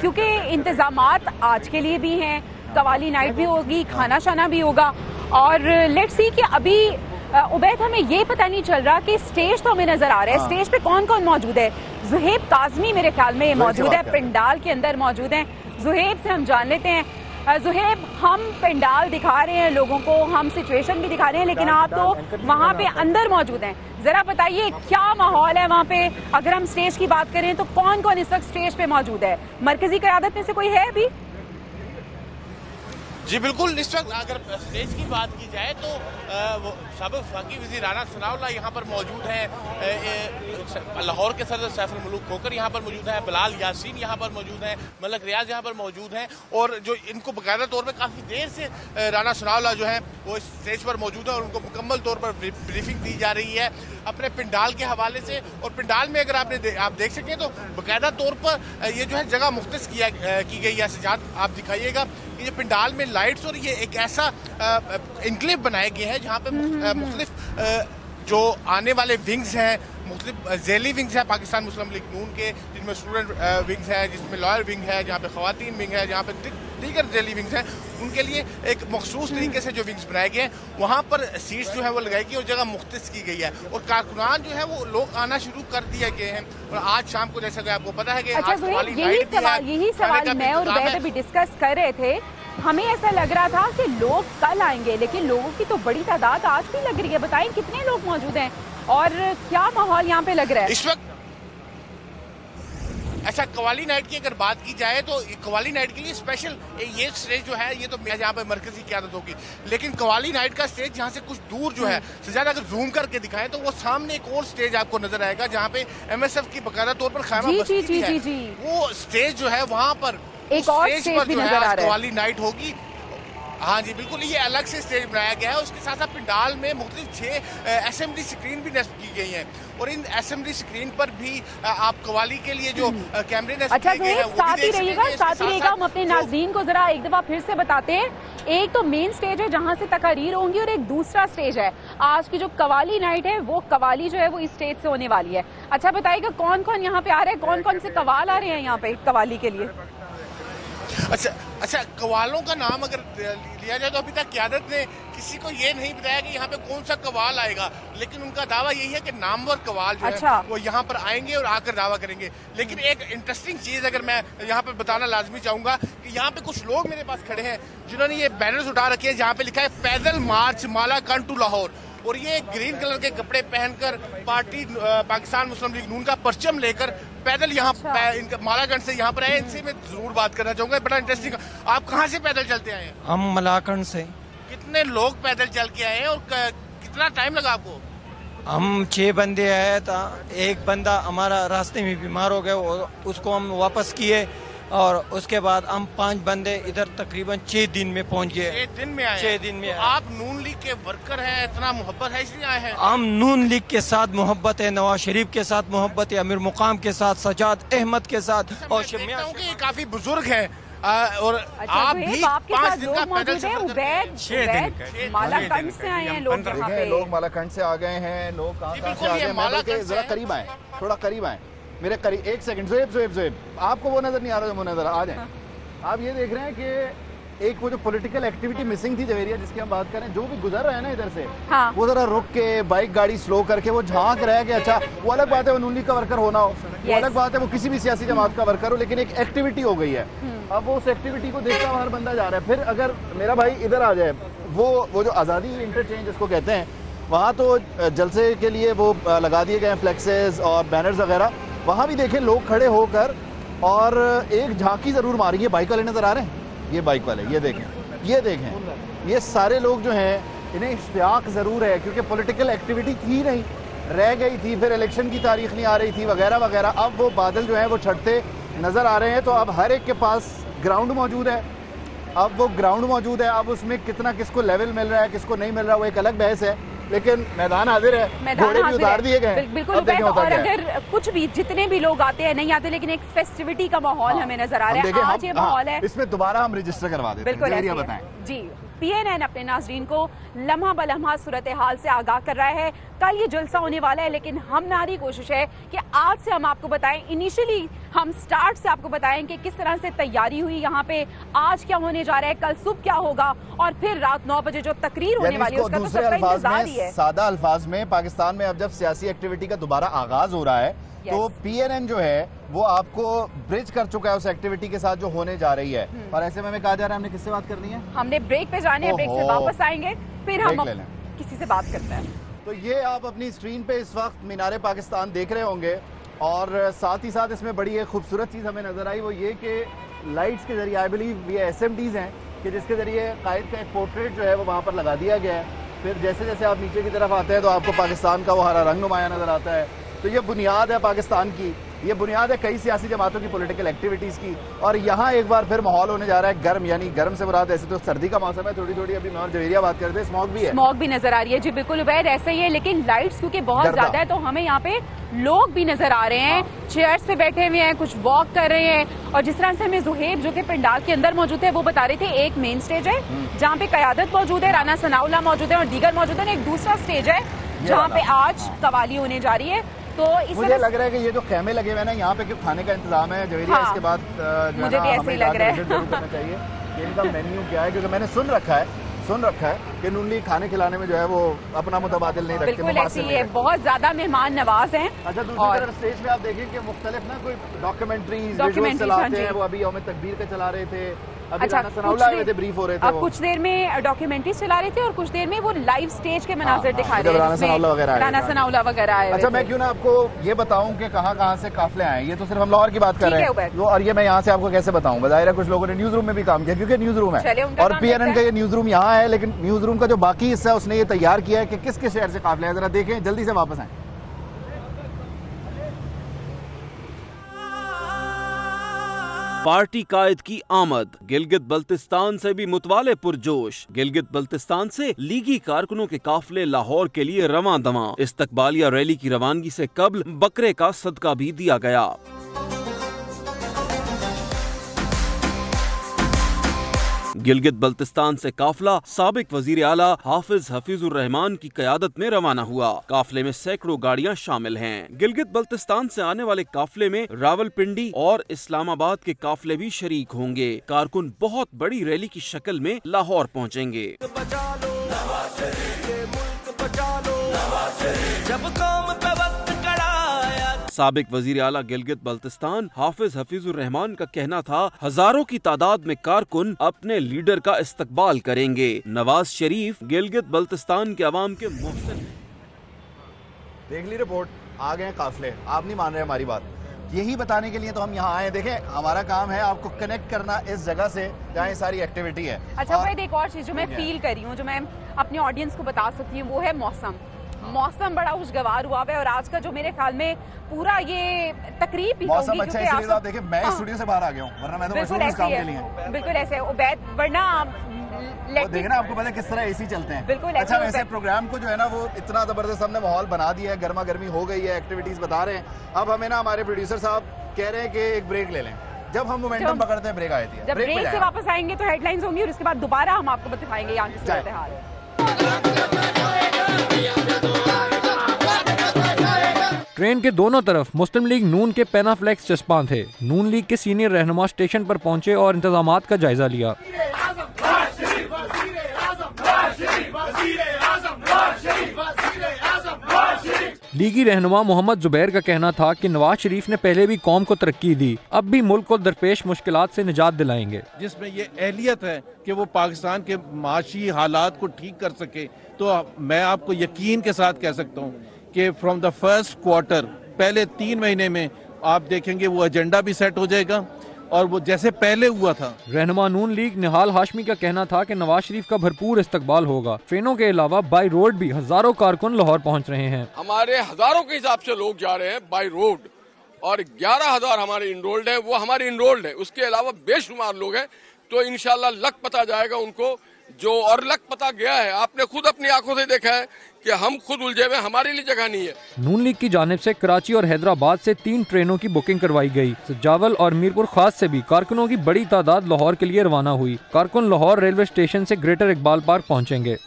क्योंकि इंतजामात आज के लिए भी हैं। कवाली नाइट भी होगी, खाना शाना भी होगा। और लेट्स सी कि अभी उबैद हमें ये पता नहीं चल रहा कि स्टेज तो हमें नजर आ रहा है, स्टेज पे कौन कौन मौजूद है। जुहेब काज़मी मेरे ख्याल में मौजूद है, पंडाल के अंदर मौजूद हैं। जुहेब से हम जान लेते हैं। जुहेब, हम पंडाल दिखा रहे हैं लोगों को, हम सिचुएशन भी दिखा रहे हैं, लेकिन आप तो वहाँ पे अंदर मौजूद हैं। जरा बताइए क्या माहौल है वहाँ पे। अगर हम स्टेज की बात करें तो कौन कौन इस वक्त स्टेज पे मौजूद है? मरकजी क़यादत में से कोई है अभी?
जी बिल्कुल, इस वक्त अगर स्टेज की बात की जाए तो साबिक़ वफ़ाक़ी वज़ीर राना सनाउल्लाह यहाँ पर मौजूद हैं। लाहौर के सदर सैफुल मुल्क खोकर यहाँ पर मौजूद है, बिलाल यासीन यहाँ पर मौजूद हैं, मलक रियाज यहाँ पर मौजूद हैं। और जो इनको बाकायदा तौर पर काफ़ी देर से राना सनाउल्लाह जो है वो इस स्टेज पर मौजूद है और उनको मुकम्मल तौर पर ब्रीफिंग दी जा रही है अपने पंडाल के हवाले से। और पंडाल में अगर आप देख सकें तो बाकायदा तौर पर ये जो है जगह मुख्तस की गई है। सजाद आप दिखाइएगा, ये पंडाल में लाइट्स और ये एक ऐसा इनक्लेव बनाए गए हैं जहाँ पे मुख्तलिफ जो आने वाले विंग्स हैं, मुख्तलिफ ज़ैली विंग्स हैं पाकिस्तान मुस्लिम लीग नून के, जिसमें स्टूडेंट विंग्स है, जिसमें लॉयर विंग है, जहाँ पे ख़वातीन विंग है, जहाँ पे दीगर ज़ैली विंग्स हैं, उनके लिए एक मखसूस तरीके से जो विंग्स बनाए गए हैं वहाँ पर सीट्स जो है वो लगाई गई और जगह मुख्तस की गई है। और कारकुनान जो है वो लोग आना शुरू कर दिए गए हैं। और आज शाम को जैसा कि आपको पता है कि
यही सवाल मैं और वैद भी डिस्कस कर रहे थे। हमें ऐसा लग रहा था कि लोग कल आएंगे, लेकिन लोगों की तो बड़ी तादाद आज भी लग रही है। बताएं कितने लोग मौजूद हैं और क्या माहौल यहाँ पे लग रहा है
इस वक्त? अच्छा, कवाली नाइट की अगर बात की जाए तो कवाली नाइट के लिए स्पेशल ये स्टेज जो है ये तो जहाँ पे मरकजी क़यादत होगी, लेकिन कवाली नाइट का स्टेज यहाँ से कुछ दूर जो है सजाद अगर जूम करके दिखाएं तो वो सामने एक और स्टेज आपको नजर आएगा जहाँ पे MSF की बाकायदा तौर पर खैमा बस्ती है। वो स्टेज जो है वहाँ पर
एक और स्टेज भी नजर आ रहा है।
कवाली नाइट होगी। हाँ जी बिल्कुल, ये अलग से स्टेज बनाया गया है। उसके साथ साथ पंडाल में मुख्तलिफ 6 असेंबली स्क्रीन भी नस्ब की गई हैं और इन असेंबली स्क्रीन पर भी आप कवाली के लिए जो कैमरे नस्ब किए गए हैं वो
साथ ही रहिएगा। हम अपने नाज़रीन को जरा एक दफा फिर से बताते हैं, एक तो मेन स्टेज है जहाँ से तकारीर होंगी और एक दूसरा स्टेज है आज की जो कवाली नाइट है, वो कवाली जो है वो इस स्टेज से होने वाली है। अच्छा बताइएगा कौन कौन यहाँ पे आ रहे हैं, कौन कौन से कवाल आ रहे हैं यहाँ पे कवाली के लिए?
अच्छा कवालों का नाम अगर लिया जाए तो अभी तक क़यादत ने किसी को ये नहीं बताया कि यहाँ पे कौन सा कवाल आएगा, लेकिन उनका दावा यही है कि नामवर कवाल जो है वो यहाँ पर आएंगे और आकर दावा करेंगे। लेकिन एक इंटरेस्टिंग चीज अगर मैं यहाँ पे बताना लाजमी चाहूंगा कि यहाँ पे कुछ लोग मेरे पास खड़े हैं जिन्होंने ये बैनर्स उठा रखे हैं जहाँ पे लिखा है पैदल मार्च मालाकंड टू लाहौर, और ये ग्रीन कलर के कपड़े पहनकर पार्टी पाकिस्तान मुस्लिम लीग नून का परचम लेकर पैदल यहाँ मालाकंड से यहाँ पर आए। इनसे मैं जरूर बात करना चाहूंगा, बड़ा इंटरेस्टिंग। आप कहाँ से पैदल चलते आए हैं?
हम मलाकंड से।
कितने लोग पैदल चल के आए हैं और कितना टाइम लगा आपको?
हम 6 बंदे आए था, एक बंदा हमारा रास्ते में बीमार हो गया, उसको हम वापस किए और उसके बाद हम 5 बंदे इधर तकरीबन 6 दिन में पहुंच गए।
6 दिन में आए?
6 दिन में।
आप नून लीग के वर्कर हैं, इतना मोहब्बत है इसलिए आए हैं?
हम नून लीग के साथ मोहब्बत है, नवाज शरीफ के साथ मोहब्बत है, अमीर मुकाम के साथ, सजाद अहमद के साथ। और
ये काफी बुजुर्ग हैं और आप भी 5 दिन का पैदल सफर
मालाकंड से आए हैं लोग यहाँ पे।
लोग मालाकंड से आ गए हैं, लोग कहाँ से आ गए हैं? जरा करीब आए, थोड़ा करीब आए मेरे करीब। एक सेकंड, ज़ोएब आपको वो नजर नहीं आ रहा जो वो नजर आ जाए। आप ये देख रहे हैं कि एक वो जो पॉलिटिकल एक्टिविटी मिसिंग थी जवेरिया जिसकी हम बात करें, जो भी गुजर रहा है ना इधर से, हाँ। वो जरा रुक के बाइक गाड़ी स्लो करके वो झांक रहा है कि अच्छा वो अलग बात है वो नून लीग का वर्कर होना हो, वो अलग बात है वो किसी भी सियासी जमात का वर्कर हो, लेकिन एक एक्टिविटी हो गई है। अब वो उस एक्टिविटी को देखता हुआ हर बंदा जा रहा है। फिर अगर मेरा भाई इधर आ जाए, वो जो आज़ादी इंटरचेंज जिसको कहते हैं, वहाँ तो जलसे के लिए वो लगा दिए गए फ्लेक्सेस और बैनर्स वगैरह, वहाँ भी देखें लोग खड़े होकर और एक झांकी जरूर मारी है। बाइक वाले नजर आ रहे हैं, ये बाइक वाले, ये देखें, ये सारे लोग जो हैं इन्हें इश्तियाक जरूर है क्योंकि पॉलिटिकल एक्टिविटी थी नहीं, रह गई थी, फिर इलेक्शन की तारीख नहीं आ रही थी वगैरह वगैरह। अब वो बादल जो है वो छटते नजर आ रहे हैं, तो अब हर एक के पास ग्राउंड मौजूद है। अब वो ग्राउंड मौजूद है, अब उसमें कितना किसको लेवल मिल रहा है किसको नहीं मिल रहा वो एक अलग बहस है, लेकिन मैदान हाजिर है, घोड़े भी उतार दिए गए।
बिल्कुल। और अगर कुछ भी जितने भी लोग आते हैं नहीं आते, लेकिन एक फेस्टिविटी का माहौल हमें नजर आ रहा है। आज ये माहौल है,
इसमें दोबारा हम रजिस्टर करवा देते हैं।
बिल्कुल बताएं जी। PNN अपने नाज़रीन को लम्हा बलम्हा सूरत हाल से आगाह कर रहा है। कल ये जलसा होने वाला है, लेकिन हमारी कोशिश है कि आज से हम आपको बताएं, इनिशियली हम स्टार्ट से आपको बताएं कि किस तरह से तैयारी हुई यहाँ पे, आज क्या होने जा रहा है, कल सुबह क्या होगा और फिर रात 9 बजे जो तकरीर होने वाली है उसका तो सबका इंतजार ही है।
सादा अल्फाज में पाकिस्तान में अब जब सियासी एक्टिविटी का दोबारा आगाज हो रहा है तो PNN जो है वो आपको ब्रिज कर चुका है उस एक्टिविटी के साथ जो होने जा रही है। और ऐसे में हमें कहा जा रहा है हमने किससे बात करनी है?
हमने ब्रेक पे जाने हैं, ब्रेक से वापस आएंगे, फिर हम किसी से बात करते हैं।
तो ये आप अपनी स्क्रीन पे इस वक्त मीनारे पाकिस्तान देख रहे होंगे और साथ ही साथ इसमें बड़ी एक खूबसूरत चीज़ हमें नजर आई, वो ये कि लाइट्स के जरिए, आई बिलीव ये SMDs हैं कि जिसके जरिए कायद का एक पोर्ट्रेट जो है वो वहाँ पर लगा दिया गया है। फिर जैसे जैसे आप नीचे की तरफ आते हैं तो आपको पाकिस्तान का वो हरा रंग नुमाया नजर आता है। तो ये बुनियाद है पाकिस्तान की, ये बुनियाद है कई सियासी जमातों की पॉलिटिकल एक्टिविटीज़ की। और यहाँ एक बार फिर माहौल होने जा रहा है गर्म, यानी गर्म से मुराद ऐसे तो सर्दी का मौसम है, थोड़ी थोड़ी अभी मैं और जवेरिया बात करते हैं, स्मॉग भी है,
स्मॉग भी नजर आ रही है जी। बिल्कुल उबैद ऐसा ही है, लेकिन लाइट्स क्योंकि बहुत ज्यादा है तो हमें यहाँ पे लोग भी नजर आ रहे हैं, चेयर्स पे बैठे हुए हैं, कुछ वॉक कर रहे हैं। और जिस तरह से हमें ज़ुहैब जो कि पंडाल के अंदर मौजूद है वो बता रहे थे, एक मेन स्टेज है जहाँ पे क़यादत मौजूद है, राना सनाउल्लाह मौजूद है और दीगर मौजूद है, एक दूसरा स्टेज है जहाँ पे आज कवाली होने जा रही है। तो
मुझे लग रहा है कि ये जो खेमे लगे हुए हैं ना यहाँ पे क्यों खाने का इंतजाम है जवेरिया, इसके बाद
मुझे भी ऐसे ही लग रहा है
जरूर करना चाहिए कि इनका मेन्यू क्या है, क्योंकि मैंने सुन रखा है कि नून लीग खाने खिलाने में जो है वो अपना मुतबादिल नहीं रखते।
बिल्कुल ऐसी है, बहुत ज्यादा मेहमान नवाज हैं।
अच्छा, दूसरी तरफ स्टेज पे आप देखें कि मुख्तलिफ ना कोई डॉक्यूमेंट्रीज चलाते हैं, वो अभी यौम तकबीर के चला रहे थे,
अच्छा
ब्रीफ हो रहे थे,
अब कुछ देर में डॉक्यूमेंट्रीज चला रहे थे और कुछ देर में वो लाइव स्टेज के मनाजिर दिखा रहे थे, राना सनाउल्लाह वगैरह आए।
अच्छा, मैं क्यों ना आपको ये बताऊं कि कहाँ से काफिले आए, ये तो सिर्फ हम लाहौर की बात कर रहे हैं और ये मैं यहाँ से आपको कैसे बताऊं। बजाय कुछ लोगों ने न्यूज रूम में भी काम किया क्योंकि न्यूज रूम है और PNN का ये न्यूज रूम यहाँ है, लेकिन न्यूज रूम का जो बाकी हिस्सा है उसने ये तैयार किया है कि किस किस शहर से काफिले हैं। जरा देखें, जल्दी से वापस आए।
पार्टी कायद की आमद। गिलगित बल्तिस्तान से भी मुतवाले पुरजोश। गिलगित बल्तिस्तान से लीगी कारकुनों के काफिले लाहौर के लिए रवां दवां। इस्तकबालिया रैली की रवानगी से कबल बकरे का सदका भी दिया गया। गिलगित बल्तिस्तान से काफिला साबिक वजीर आला हाफिज हफीजुर रहमान की क़यादत में रवाना हुआ। काफिले में सैकड़ों गाड़ियां शामिल हैं। गिलगित बल्तिस्तान से आने वाले काफिले में रावलपिंडी और इस्लामाबाद के काफिले भी शरीक होंगे। कारकुन बहुत बड़ी रैली की शक्ल में लाहौर पहुँचेंगे। साबिक वजीर आला गिलगित बल्तिस्तान हाफिज हफीजुर रहमान का कहना था, हजारों की तादाद में कारकुन अपने लीडर का इस्तकबाल करेंगे। नवाज शरीफ गिलगित बल्तिस्तान के अवाम के मुफ्त।
देख ली रिपोर्ट, आ गए काफिले। आप नहीं मान रहे हमारी बात, यही बताने के लिए तो हम यहाँ आए। देखें, हमारा काम है आपको कनेक्ट करना इस जगह से जहाँ ये सारी एक्टिविटी है।
अच्छा वैद, एक और चीज जो मैं फील कर रही हूँ, जो मैं अपने ऑडियंस को बता सकती हूँ, वो है मौसम बड़ा खुशगवार हुआ है। और आज का जो मेरे ख्याल में पूरा ये तकरीब भी
मौसम अच्छा है, इसलिए आप देखें मैं स्टूडियो से बाहर आ गया हूँ, वरना मैं तो मशहूर इस काम के लिए।
बिल्कुल ऐसे वरना
देखना आपको पता है किस तरह एसी चलते हैं।
बिल्कुल
अच्छा वैसे प्रोग्राम को जो है ना वो इतना जबरदस्त हमने माहौल बना दिया है, गर्मा गर्मी हो गई है, एक्टिविटीज बता रहे हैं। अब हमें ना हमारे प्रोड्यूसर साहब कह रहे हैं कि एक ब्रेक ले लें। जब हम मोमेंटम पकड़ते हैं ब्रेक आती है।
जब ब्रेक से वापस आएंगे तो हेडलाइंस होंगी और उसके बाद दोबारा हम आपको दिखाएंगे यहाँ की सूरत हाल है।
ट्रेन के दोनों तरफ मुस्लिम लीग नून के पेनाफ्लेक्स चस्पां थे। नून लीग के सीनियर रहनुमा स्टेशन पर पहुंचे और इंतजामात का जायजा लिया। लीगी रहनुमा मोहम्मद जुबैर का कहना था कि नवाज शरीफ ने पहले भी कौम को तरक्की दी, अब भी मुल्क को दरपेश मुश्किलात से निजात दिलाएंगे।
जिसमें ये अहलियत है कि वो पाकिस्तान के माशी हालात को ठीक कर सके, तो मैं आपको यकीन के साथ कह सकता हूँ कि फ्रॉम द फर्स्ट क्वार्टर, पहले 3 महीने में आप देखेंगे वो एजेंडा भी सेट हो जाएगा और वो जैसे पहले हुआ था।
रहनुमा नून लीग निहाल हाशमी का कहना था कि नवाज शरीफ का भरपूर इस्तकबाल होगा। ट्रेनों के अलावा बाई रोड भी हजारों कारकुन लाहौर पहुंच रहे हैं।
हमारे हजारों के हिसाब से लोग जा रहे हैं बाई रोड और 11,000 हमारे इनरोल्ड है, वो हमारे इनरोल्ड है। उसके अलावा बेशुमार लोग हैं, तो इंशाल्लाह लक पता जाएगा उनको जो, और लक पता गया है। आपने खुद अपनी आंखों से देखा है कि हम खुद उलझे हुए, हमारे लिए जगह नहीं है।
नून लीग की जानिब से कराची और हैदराबाद से 3 ट्रेनों की बुकिंग करवाई गई। सजावल और मीरपुर खास से भी कारकुनों की बड़ी तादाद लाहौर के लिए रवाना हुई। कारकुन लाहौर रेलवे स्टेशन से ग्रेटर इकबाल पार्क पहुँचेंगे।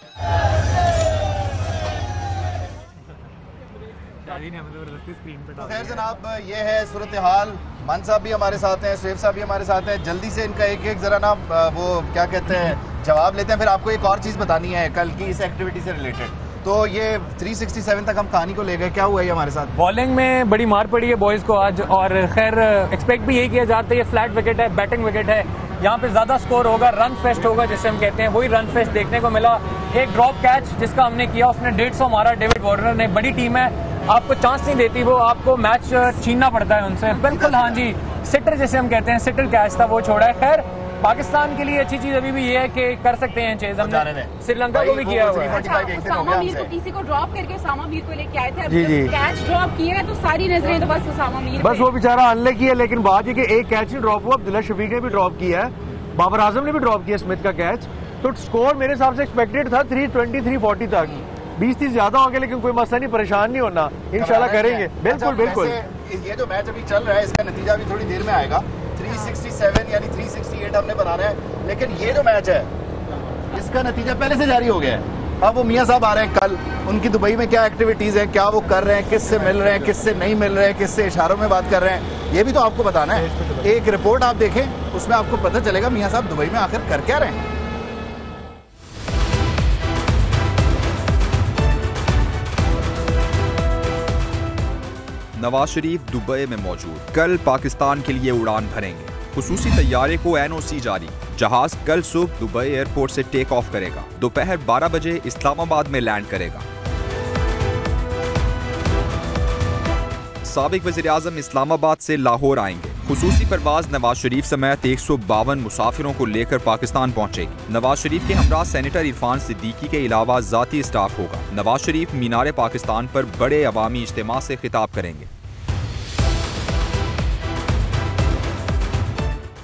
खैर जनाब, ये है सूरत हाल। मान साहब भी हमारे साथ हैं, सुहेब साहब भी हमारे साथ हैं। जल्दी से इनका एक जरा ना वो क्या कहते हैं जवाब लेते हैं, फिर आपको एक और चीज़ बतानी है कल की इस एक्टिविटी से रिलेटेड। तो ये 367 तक हम कहानी को ले गए, क्या हुआ है हमारे साथ?
बॉलिंग में बड़ी मार पड़ी है बॉयज को आज, और खैर एक्सपेक्ट भी यही किया जाता है। ये फ्लैट विकेट है, बैटिंग विकेट है, यहाँ पे ज्यादा स्कोर होगा, रन फेस्ट होगा जिसे हम कहते हैं, वही रन फेस्ट देखने को मिला। एक ड्रॉप कैच जिसका हमने किया, उसने 150 मारा। डेविड वार्नर ने, बड़ी टीम है, आपको चांस नहीं देती, वो आपको मैच छीनना पड़ता है उनसे। बिल्कुल हाँ जी, सिटर जिसे हम कहते हैं, सिटर कैच था वो छोड़ा है। खैर पाकिस्तान के लिए अच्छी चीज अभी भी ये है कि कर सकते हैं चेज, हमने श्रीलंका को भी किया हुआ है।
उसामा मीर को किसी को ड्रॉप करके उसामा मीर को लेके आए थे, अब कैच ड्रॉप किए हैं तो सारी नजरें तो बस उसामा मीर,
बस वो बेचारा अनलकी है। लेकिन बात ये कि एक कैच ही ड्रॉप हुआ, अब्दुल्ला शफीक ने भी ड्रॉप किया है, बाबर आजम ने भी ड्रॉप किया स्मिथ का कैच। तो स्कोर मेरे हिसाब से एक्सपेक्टेड था 320 340 तक, 20-30 ज्यादा होंगे, लेकिन कोई मसला नहीं, परेशान नहीं होना, इंशाल्लाह करेंगे। बिल्कुल बिल्कुल।
ये जो मैच अभी चल रहा है इसका नतीजा भी थोड़ी देर में आएगा। 367 यानी 368 हमने बनाना है, लेकिन ये जो मैच है इसका नतीजा पहले से जारी हो गया है। अब वो मियां साहब आ रहे हैं कल, उनकी दुबई में क्या एक्टिविटीज है, क्या वो कर रहे हैं, किससे मिल रहे हैं, किससे नहीं मिल रहे हैं, किससे इशारों में बात कर रहे हैं, ये भी तो आपको बताना है। एक रिपोर्ट आप देखें, उसमें आपको पता चलेगा मियां साहब दुबई में आखिर कर क्या रहे हैं।
नवाज शरीफ दुबई में मौजूद, कल पाकिस्तान के लिए उड़ान भरेंगे। खुसूसी तैयारे को NOC जारी। जहाज कल सुबह दुबई एयरपोर्ट से टेक ऑफ करेगा, दोपहर 12 बजे इस्लामाबाद में लैंड करेगा। साबिक वज़ीर-ए-आज़म इस्लामाबाद से लाहौर आएंगे। खुसूसी परवाज नवाज शरीफ समेत 152 मुसाफिरों को लेकर पाकिस्तान पहुंचेगी। नवाज शरीफ के हमरा सेनेटर इरफान सिद्दीकी के अलावा ज़ाती स्टाफ होगा। नवाज शरीफ मीनार पाकिस्तान पर बड़े अवामी इज्तिमा से खिताब करेंगे।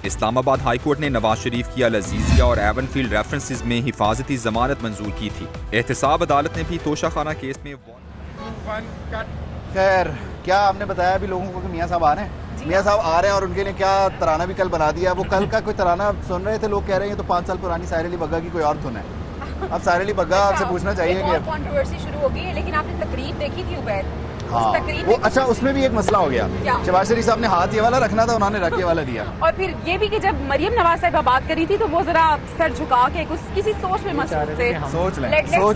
इस्लामाबाद हाई कोर्ट ने नवाज शरीफ की अल अजीजिया और एवनफील्ड रेफरेंसेस में हिफाजती जमानत मंजूर की थी। एहतसाब अदालत ने भी तोशाखाना केस में
खैर क्या आपने बताया अभी लोगों को कि मियाँ साहब आ रहे हैं? मियाँ साहब आ रहे हैं और उनके लिए क्या तराना भी कल बना दिया। वो कल का कोई तराना सुन रहे थे, लोग कह रहे हैं तो 5 साल पुरानी साहिर अली बग्गा की कोई और धुन है। अब साहिर अली बग्गा आपसे पूछना चाहिए कि
कंट्रोवर्सी शुरू हो गई है, लेकिन आपने तकरीब देखी थी उबैद?
हाँ वो अच्छा, उसमें भी एक मसला हो गया। शहबाज शरीफ साहब ने हाथ ये वाला रखना था, उन्होंने रख ये वाला दिया।
और फिर ये भी कि जब मरियम नवाज साहिबा बात करी थी तो वो जरा सर झुका के किसी सोच में मसरूफ थे।
सोच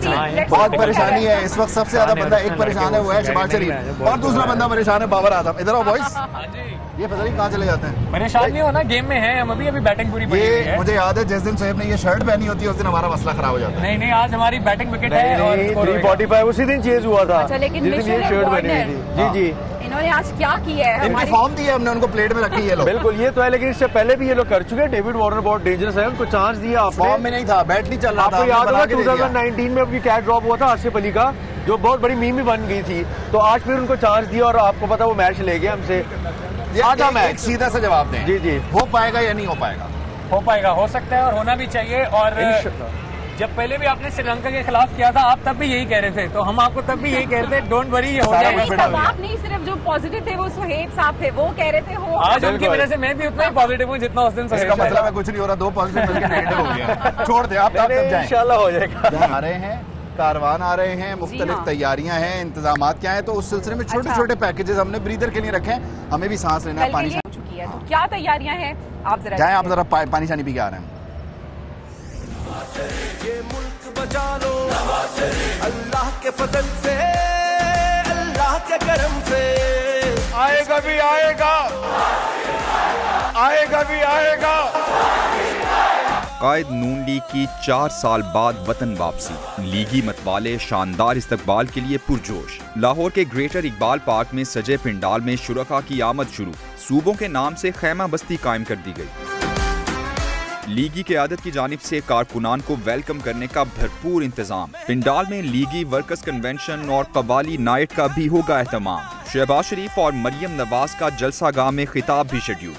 लें बहुत परेशानी है इस वक्त। सबसे ज्यादा बंदा एक परेशान है, वो है शहबाज शरीफ, और दूसरा बंदा परेशान है बाबर आजम। इधर आओ बॉयज। ये पता नहीं कहाँ चले जाते हैं।
परेशान नहीं होना, गेम में है हम अभी बैटिंग पूरी पड़ी है।
मुझे याद है जिस दिन सोहेब ने ये शर्ट पहनी होती है उस दिन हमारा मसला खराब हो जाता है।
नहीं आज हमारी बैटिंग विकेट है और
345 उसी दिन चेज हुआ था।
अच्छा, लेकिन
जिस दिन ये शर्ट पहनी हुई थी। जी
इन्होंने आज क्या किया है?
इनकी फॉर्म दी है हमने, उनको प्लेट में रखी है लोग।
बिल्कुल ये तो है, लेकिन इससे पहले भी ये लोग कर चुके हैं। डेविड वार्नर बहुत डेंजरस है, उनको चांस दिया आपने।
फॉर्म में नहीं था, बैट नहीं चल रहा था।
आपको याद होगा 2019 में उनकी कैच ड्रॉप हुआ था आसिफ अली का, जो बहुत बड़ी मीम भी बन गई थी। तो आज फिर उनको चांस दिया और आपको पता वो मैच ले गया हमसे।
आधा मैच सीधा सा जवाब दें।
जी
हो पाएगा या नहीं हो पाएगा?
हो पाएगा, हो सकता है और होना भी चाहिए। और जब पहले भी आपने श्रीलंका के खिलाफ किया था आप तब भी यही कह रहे थे, तो हम आपको तब भी यही कह रहे थे डोंट वरी ये हो जाएगा।
आप नहीं, सिर्फ जो पॉजिटिव थे वो सुहेब साहब थे, वो कह रहे थे हो।
आज उनकी वजह से मैं भी उतना ही पॉजिटिव हूँ जितना उस दिन।
इसका मतलब है कुछ नहीं हो रहा, 2 पॉजिटिव मिलकर नेगेटिव हो गया। छोड़ दे आप
इंशाल्लाह हो जाएगा।
आ रहे हैं कारवान, आ रहे हैं, मुख्तलिफ तैयारियां हैं, इंतजाम क्या है, तो उस सिलसिले में छोटे छोटे पैकेजेस हमने ब्रीदर के लिए रखे हैं। हमें भी सांस लेना है, पानी
चुकी है, तो क्या तैयारियां हैं आप जरा
जाएं, आप जरा पानी शानी पी के आ रहे हैं।
ये मुल्क बचा लो अल्लाह के फजल से, अल्लाह के करम से।
आएगा भी आएगा, आएगा भी आएगा।
कायद नून लीग की 4 साल बाद वतन वापसी, लीगी मतवाले शानदार इस्तकबाल के लिए पुरजोश। लाहौर के ग्रेटर इकबाल पार्क में सजे पिंडाल में शुरका की आमद शुरू, सूबों के नाम से खैमा बस्ती कायम कर दी गई। लीगी क़यादत की जानिब से कारकुनान को वेलकम करने का भरपूर इंतजाम। पिंडाल में लीगी वर्कर्स कन्वेंशन और कवाली नाइट का भी होगा एहतमाम। शहबाज शरीफ और मरियम नवाज का जलसागाह में खिताब भी शेड्यूल।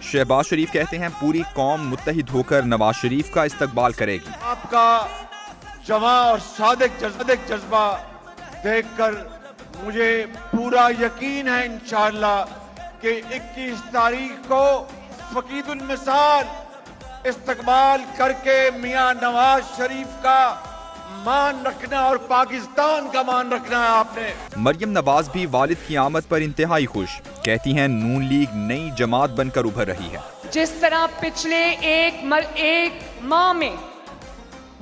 शहबाज शरीफ कहते हैं पूरी कौम मुत्तहिद होकर नवाज शरीफ का इस्तकबाल करेगी।
आपका जवां और सादिक जज्बा देखकर मुझे पूरा यकीन है इंशाअल्लाह कि 21 तारीख को फकीदुल मिसाल इस्तकबाल करके मियां नवाज शरीफ का मान रखना और पाकिस्तान का मान रखना है आपने।
मरियम नवाज भी वालिद की आमद पर इंतहाई खुश, कहती हैं नून लीग नई जमात बनकर उभर रही है।
जिस तरह पिछले एक माह में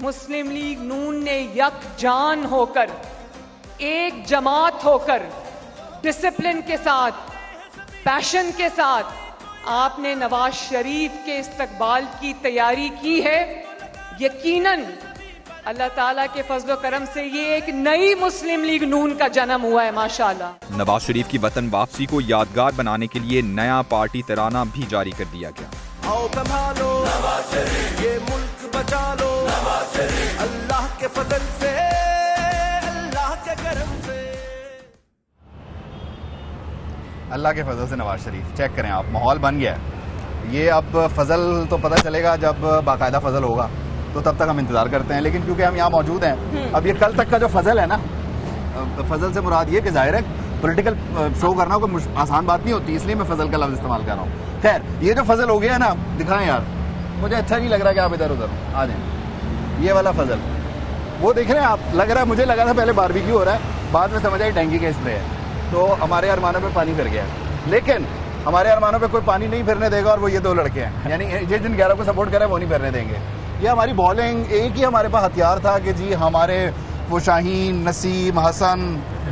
मुस्लिम लीग नून ने यकजान होकर, एक जमात होकर, डिसिप्लिन के साथ, पैशन के साथ आपने नवाज शरीफ के इस्तकबाल की तैयारी की है, यकीनन अल्लाह ताला के फजलो करम से ये एक नई मुस्लिम लीग नून का जन्म हुआ है माशाल्लाह।
नवाज शरीफ की वतन वापसी को यादगार बनाने के लिए नया पार्टी तराना भी जारी कर दिया गया।
आओ संभालो नवाज शरीफ, ये मुल्क बचा लो नवाज शरीफ, अल्लाह के फजल से, अल्लाह के करम से।
अल्लाह के फजल से नवाज शरीफ, चेक करें आप, माहौल बन गया है। ये अब फजल तो पता चलेगा जब बाकायदा फजल होगा, तो तब तक हम इंतजार करते हैं। लेकिन क्योंकि हम यहाँ मौजूद हैं, अब ये कल तक का जो फजल है ना, फजल से मुराद ये कि जाहिर है पॉलिटिकल शो करना कोई आसान बात नहीं होती, इसलिए मैं फजल का लफ्ज इस्तेमाल कर रहा हूँ। खैर ये जो फजल हो गया है ना, दिखाएं यार, मुझे अच्छा नहीं लग रहा कि आप इधर उधर आ जाए। ये वाला फजल वो देख रहे हैं आप, लग रहा है, मुझे लगा था पहले बारबेक्यू हो रहा है, बाद में समझ आई डेंगू का स्प्रे है, तो हमारे अरमानों पे पानी फिर गया। लेकिन हमारे अरमानों पे कोई पानी नहीं फिरने देगा, और वो ये 2 लड़के हैं, यानी जिस दिन 11 को सपोर्ट कर रहे हैं वो नहीं फिरने देंगे। ये हमारी बॉलिंग, एक ही हमारे पास हथियार था कि जी हमारे वो शाहीन, नसीम, हसन,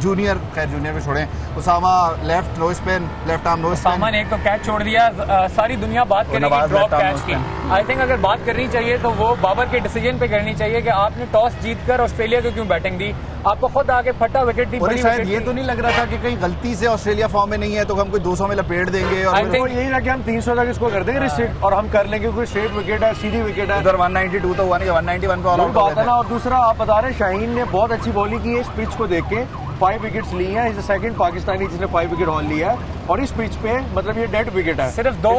जूनियर, खैर जूनियर पे छोड़ें, Usama left no spin, left arm no spin.
सामान एक तो कैच छोड़ दिया, सारी दुनिया बात करेगी ड्रॉप कैच की। आई थिंक अगर बात करनी चाहिए तो वो बाबर के डिसीजन पे करनी चाहिए कि आपने टॉस जीतकर ऑस्ट्रेलिया को क्यों बैटिंग दी, आपको खुद आगे फटा विकेट दी।
शायद ये तो नहीं लग रहा था कि कहीं गलती से ऑस्ट्रेलिया फॉर्म में नहीं है तो हम कोई 200 में लपेट देंगे, और
यही ना कि हम 300 तक इसको कर देंगे रिस्ट्रिक्ट, और हम कर लेंगे क्योंकि स्ट्रेट विकेट है, सीधी विकेट है।
उधर 192 तो हुआ नहीं, 191 पे ऑल आउट
बात है ना। और दूसरा आप बता रहे हैं शाहीन ने बहुत अच्छी बॉलिंग की है इस पिच को देख के, 5 विकेट्स ली हैं। इस सेकंड पाकिस्तानी जिसने 5 विकेट हॉल लिया है और इस पिच पे मतलब ये डेड विकेट है।
सिर्फ 2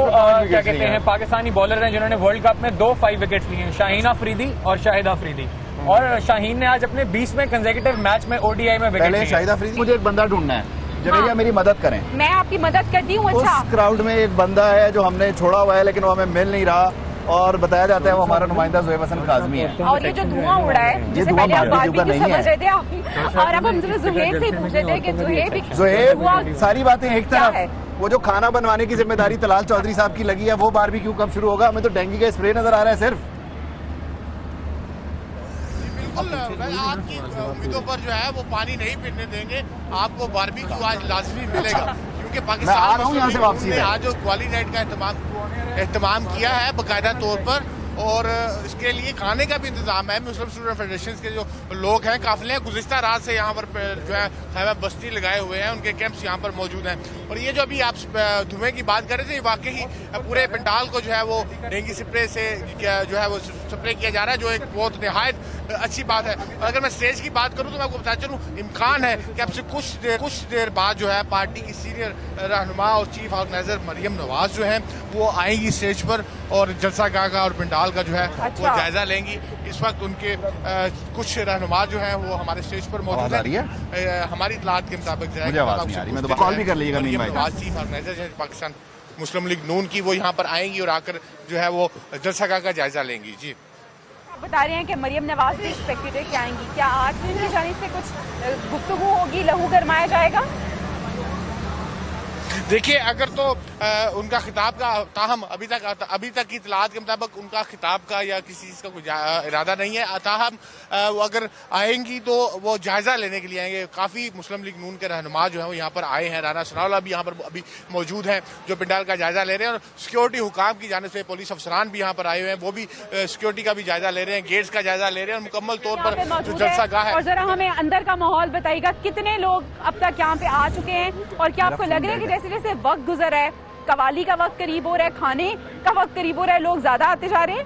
क्या कहते हैं पाकिस्तानी बॉलर हैं जिन्होंने वर्ल्ड कप में 2 5 विकेट्स लिए हैं, शाहीन अफरीदी और शाहिद अफरीदी। और शाहीन ने आज अपने 20वें कंसेक्यूटिव मैच में ओडीआई में विकेट लिया।
शाहिद अफरीदी, मुझे एक बंदा ढूंढना है जवेरिया, मेरी मदद करें।
मैं आपकी मदद करती हूँ। अच्छा,
उस क्राउड में एक बंदा है जो हमने छोड़ा हुआ है लेकिन वो हमें मिल नहीं रहा और बताया जाता है वो हमारा नुमाइंदा ज़ुहैब हसन काज़मी है।
और ये जो धुआं उड़ा है, जिसे पहले आप बारबेक्यू समझ रहे थे और अब हम ज़ुहैब से पूछ रहे थे कि ज़ुहैब
सारी बातें एक तरफ, वो जो खाना बनवाने की जिम्मेदारी तलाल चौधरी साहब की लगी है, वो बारबेक्यू कब शुरू होगा? हमें तो डेंगू का स्प्रे नजर आ रहा है सिर्फ।
आपकी उम्मीदों पर जो है वो पानी नहीं पीने देंगे, आपको बारबेक्यू आज लाजमी मिलेगा क्योंकि पाकिस्तान ने आज जो क्वाली नाइट का एहतमाम किया है बाकायदा तौर पर और इसके लिए खाने का भी इंतजाम है। मुस्लिम स्टूडेंट फेडरेशन के जो लोग हैं काफिले गुज़िश्ता रात से यहाँ पर जो है खैमा बस्ती लगाए हुए हैं, उनके कैंप्स यहाँ पर मौजूद हैं। और ये जो अभी आप धुएं की बात कर रहे थे, वाकई पूरे पंडाल को जो है वो डेंगू स्प्रे से जो है वो स्प्रे किया जा रहा है, जो एक बहुत निहायत अच्छी बात है। और अगर मैं स्टेज की बात करूँ तो मैं आपको बताता चलूँ, इम्कान है कि अब से कुछ देर बाद जो है पार्टी की सीनियर रहनुमा और चीफ ऑर्गेनाइजर मरियम नवाज जो है वो आएंगी स्टेज पर और जलसागाह का और पंडाल का जो है वो जायजा लेंगी। इस वक्त उनके कुछ रहनुमा जो है वो हमारे स्टेज पर मौजूद है। हमारी इतलात के मुताबिक
कॉल भी कर लीजिएगा
चीफ ऑर्गेनाइजर पाकिस्तान मुस्लिम लीग नून की, वो यहाँ पर आएंगी और आकर जो है वो जलसागाह का जायजा लेंगी। जी,
बता रहे हैं कि मरियम नवाज भी एक्सपेक्टेड कि आएंगी, क्या आज उनकी जानिब से कुछ गुफ्तगू होगी, लहू गरमाया जाएगा?
देखिए, अगर तो उनका खिताब का ताहम अभी तक की इतलात के मुताबिक उनका खिताब का या किसी चीज़ का कोई इरादा नहीं है। ताहम वो अगर आएंगी तो वो जायजा लेने के लिए आएंगे। काफ़ी मुस्लिम लीग नून के रहनुमा जो है वो यहाँ पर आए हैं। राना सनाउल्लाह भी यहाँ पर अभी मौजूद हैं जो पंडाल का जायजा ले रहे हैं और सिक्योरिटी हुकाम की जानिब से पुलिस अफसरान भी यहाँ पर आए हुए हैं, वो भी सिक्योरिटी का भी जायजा ले रहे हैं, गेट्स का जायजा ले रहे हैं और मुकम्मल तौर पर जो जलसागाह है।
और जरा हमें अंदर का माहौल बताइएगा, कितने लोग अब तक यहाँ पे आ चुके हैं और क्या आपको लग रहा है कि जैसे जैसे वक्त गुजर है, कवाली का वक्त करीब हो रहा है, खाने का वक्त करीब हो रहा है, लोग ज्यादा आते जा रहे हैं?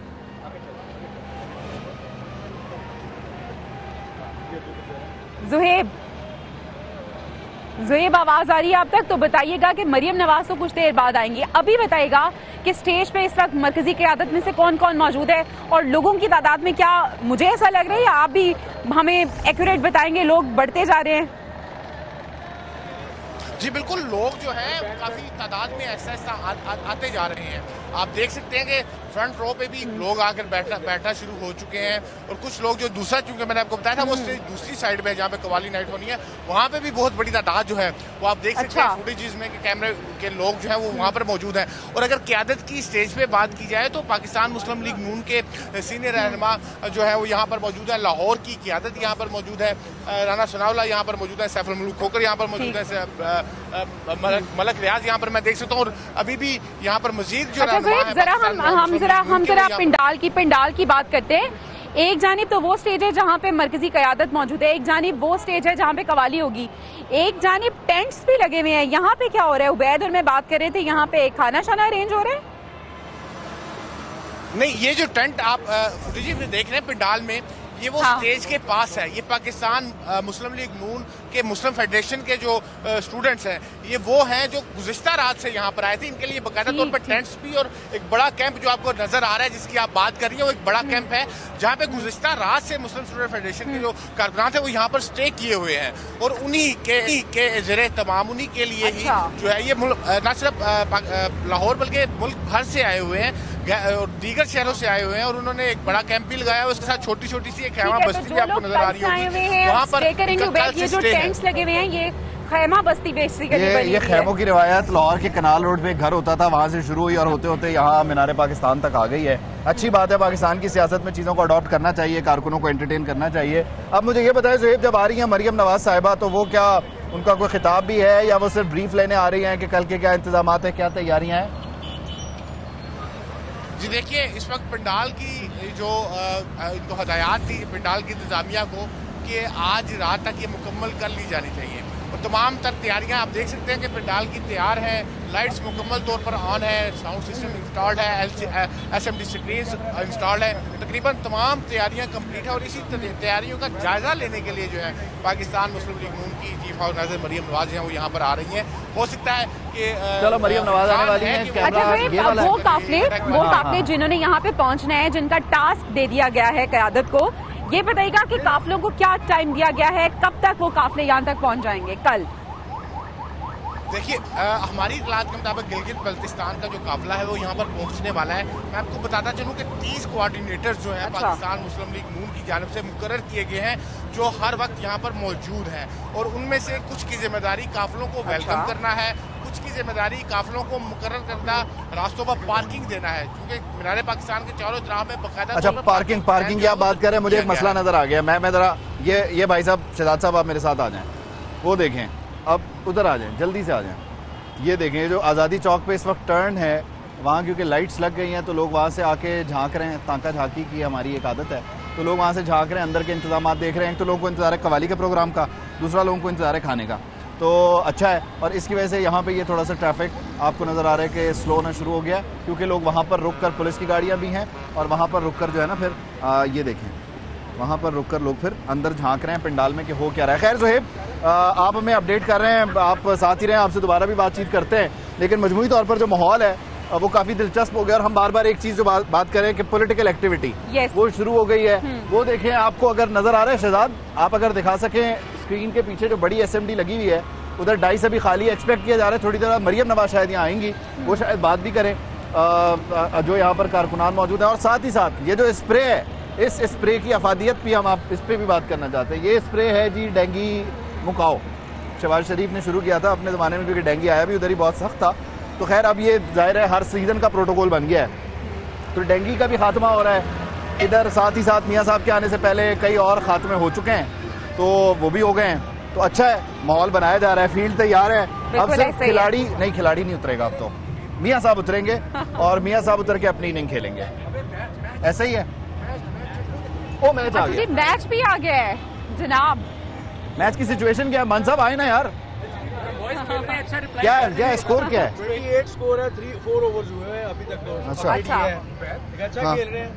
ज़ुहैब आवाज आ रही है आप तक? तो बताइएगा कि मरियम नवाज तो कुछ देर बाद आएंगी। अभी बताइएगा कि स्टेज पे इस वक्त मरकजी क़यादत में से कौन कौन मौजूद है और लोगों की तादाद में क्या मुझे ऐसा लग रहा है या आप भी हमें एक्यूरेट बताएंगे लोग बढ़ते जा रहे हैं?
जी बिल्कुल, लोग जो हैं काफ़ी तादाद में ऐसा आते जा रहे हैं। आप देख सकते हैं कि फ्रंट रो पे भी लोग आकर बैठना शुरू हो चुके हैं और कुछ लोग जो दूसरा, चूंकि मैंने आपको बताया था वो स्टेज दूसरी साइड में है जहाँ पे कवाली नाइट होनी है, वहाँ पे भी बहुत बड़ी तादाद जो है वो आप देख सकते हैं फुटेजेस में कि कैमरे के लोग जो है वो वहाँ पर मौजूद हैं। और अगर क़यादत की स्टेज पे बात की जाए तो पाकिस्तान मुस्लिम लीग नून के सीनियर रहनुमा जो है वो यहाँ पर मौजूद है। लाहौर की क़यादत यहाँ पर मौजूद है, राना सनाउल्लाह यहाँ पर मौजूद है, सैफुल मुल्क खोकर यहाँ पर मौजूद है, मलक रियाज यहाँ पर मैं देख सकता हूँ और अभी भी यहाँ पर मजीद जो
हम जरा पंडाल की बात करते हैं। एक जानिब तो वो स्टेज है जहाँ पे मरकजी क़यादत मौजूद है, एक जानिब वो स्टेज है जहाँ पे कवाली होगी, एक जानिब टेंट्स भी लगे हुए हैं। यहाँ पे क्या हो रहा है? उबैद और मैं बात कर रहे थे, यहाँ पे खाना शाना अरेंज हो रहा है?
नहीं, ये जो टेंट आप फुटेज में देख रहे हैं पंडाल में, ये वो स्टेज के पास है। ये पाकिस्तान मुस्लिम लीग नून के मुस्लिम फेडरेशन के जो स्टूडेंट्स हैं, ये वो हैं जो गुज़िश्ता रात से यहाँ पर आए थे। इनके लिए बाकायदा तौर पर टेंट्स भी और एक बड़ा कैंप जो आपको नजर आ रहा है जिसकी आप बात कर रही है, वो एक बड़ा कैंप है जहाँ पे गुज़िश्ता रात से मुस्लिम स्टूडेंट फेडरेशन के जो कारकुनान थे वो यहाँ पर स्टे किए हुए हैं और उन्हीं के ज़रिए तमाम उन्हीं के लिए ही जो है ये न सिर्फ लाहौर बल्कि मुल्क भर से आए हुए हैं और दीगर शहरों से आए हुए हैं और उन्होंने एक बड़ा कैंप भी लगाया है। उसके साथ छोटी छोटी सी एक खैमा बस्ती भी आपको नजर आ रही होगी। वहाँ पर
ये जो टेंट्स लगे हुए हैं ये खैमा बस्ती बेसिकली बनी
ये खैमों की रिवायत लाहौर के कनाल रोड पे एक घर होता था, वहाँ से शुरू हुई और होते होते यहाँ मीनार पाकिस्तान तक आ गई है। अच्छी बात है, पाकिस्तान की सियासत में चीज़ों को अडॉप्ट करना चाहिए, कारकुनों को एंटरटेन करना चाहिए। अब मुझे ये बताएं ज़ुहैब, जब आ रही है मरियम नवाज साहिबा तो वो क्या उनका कोई खिताब भी है या वो सिर्फ ब्रीफ लेने आ रही है कि कल के क्या इंतजाम है, क्या तैयारियाँ हैं?
जी देखिए, इस वक्त पंडाल की जो इनको हदायत थी पंडाल की इंतजामिया को कि आज रात तक ये मुकम्मल कर ली जानी चाहिए तमाम तर तैयारियां आप देख सकते हैं कि पंडाल की तैयार है, लाइट्स मुकम्मल तौर पर ऑन है, साउंड सिस्टम इंस्टॉल्ड है, SMD स्क्रीन इंस्टॉल्ड है, तकरीबन तमाम तैयारियां कंप्लीट है। और इसी तैयारियों का जायजा लेने के लिए जो है पाकिस्तान मुस्लिम लीग नून की चीफ ऑर्गेनाइजर मरियम नवाज हैं वो यहाँ पर आ रही हैं। हो सकता है कि
चलो मरियम नवाज आने वाली हैं।
अच्छा, वो काफले जिन्होंने यहाँ पे पहुँचना है, जिनका टास्क दे दिया गया है क़यादत को, ये बताइएगा कि काफलों को क्या टाइम दिया गया है, कब तक वो काफले यहाँ तक पहुँच जाएंगे? कल
देखिए, हमारी इतलात के मुताबिक गिलगित बल्तिस्तान का जो काफिला है वो यहाँ पर पहुँचने वाला है। मैं आपको बताता चलूँ कि 30 कोऑर्डिनेटर्स जो हैं पाकिस्तान मुस्लिम लीग नून की जानिब से मुकर्रर किए गए हैं, जो हर वक्त यहाँ पर मौजूद हैं। और उनमें से कुछ की जिम्मेदारी काफिलों को वेलकम करना है, कुछ की जिम्मेदारी काफिलों को मुकर्रर करना, रास्तों पर पार्किंग देना है, क्योंकि मीनार पाकिस्तान के चारों तरफ में बाकायदा।
अच्छा, पार्किंग की आप बात कर रहे हैं, मुझे एक मसला नजर आ गया। मैं जरा ये भाई साहब, शहजाद साहब, आप मेरे साथ आ जाएं। वो देखें, अब उधर आ जाएं, जल्दी से आ जाएं। ये देखें, जो आज़ादी चौक पे इस वक्त टर्न है, वहाँ क्योंकि लाइट्स लग गई हैं तो लोग वहाँ से आके झांक रहे हैं। ताका झांकी की हमारी एक आदत है, तो लोग वहाँ से झांक रहे हैं, अंदर के इंतजाम देख रहे हैं। तो लोगों को इंतजार है कवाली के प्रोग्राम का, दूसरा लोगों को इंतजार है खाने का, तो अच्छा है। और इसकी वजह से यहाँ पे ये थोड़ा सा ट्रैफिक आपको नज़र आ रहा है कि स्लो होना शुरू हो गया, क्योंकि लोग वहाँ पर रुक कर, पुलिस की गाड़ियाँ भी हैं, और वहाँ पर रुक कर जो है ना फिर ये देखें, वहाँ पर रुक कर लोग फिर अंदर झांक रहे हैं पंडाल में कि हो क्या रहा है। खैर ज़ोहेब, आप हमें अपडेट कर रहे हैं, आप साथ ही रहें, आपसे दोबारा भी बातचीत करते हैं। लेकिन मजमूई तौर पर जो माहौल है वो काफ़ी दिलचस्प हो गया। और हम बार बार एक चीज़ जो बात करें कि पॉलिटिकल एक्टिविटी वो शुरू हो गई है। वो देखें, आपको अगर नज़र आ रहा है शहजाद, आप अगर दिखा सकें स्क्रीन के पीछे जो बड़ी SMD लगी हुई है, उधर डाइस अभी खाली एक्सपेक्ट किया जा रहा है थोड़ी देर बाद मरियम नवाज शायद यहाँ आएंगी, वो शायद बात भी करें जो यहाँ पर कारकुनान मौजूद है। और साथ ही साथ ये जो स्प्रे है, इस स्प्रे की अफादियत भी हम आप इस पर भी बात करना चाहते हैं। ये स्प्रे है जी डेंगी मुकाओ, शहबाज शरीफ ने शुरू किया था अपने ज़माने में, क्योंकि डेंगी आया भी उधर ही बहुत सख्त था। तो खैर अब ये जाहिर है हर सीज़न का प्रोटोकॉल बन गया है, तो डेंगी का भी खात्मा हो रहा है इधर। साथ ही साथ मियाँ साहब के आने से पहले कई और खात्मे हो चुके हैं, तो वो भी हो गए हैं। तो अच्छा है, माहौल बनाया जा रहा है, फील्ड तैयार है। अब सिर्फ खिलाड़ी नहीं उतरेगा, अब तो मियाँ साहब उतरेंगे और मियाँ साहब उतर के अपनी इनिंग खेलेंगे। ऐसा ही है। ओ मैच आ गया,
मैच भी आ गया है जनाब।
मैच की सिचुएशन क्या है? मान साहब आए ना यार, क्या स्कोर क्या है?
28 स्कोर है, 3-4 ओवर्स हुए हैं अभी तक तो।
अच्छा
खेल रहे हैं।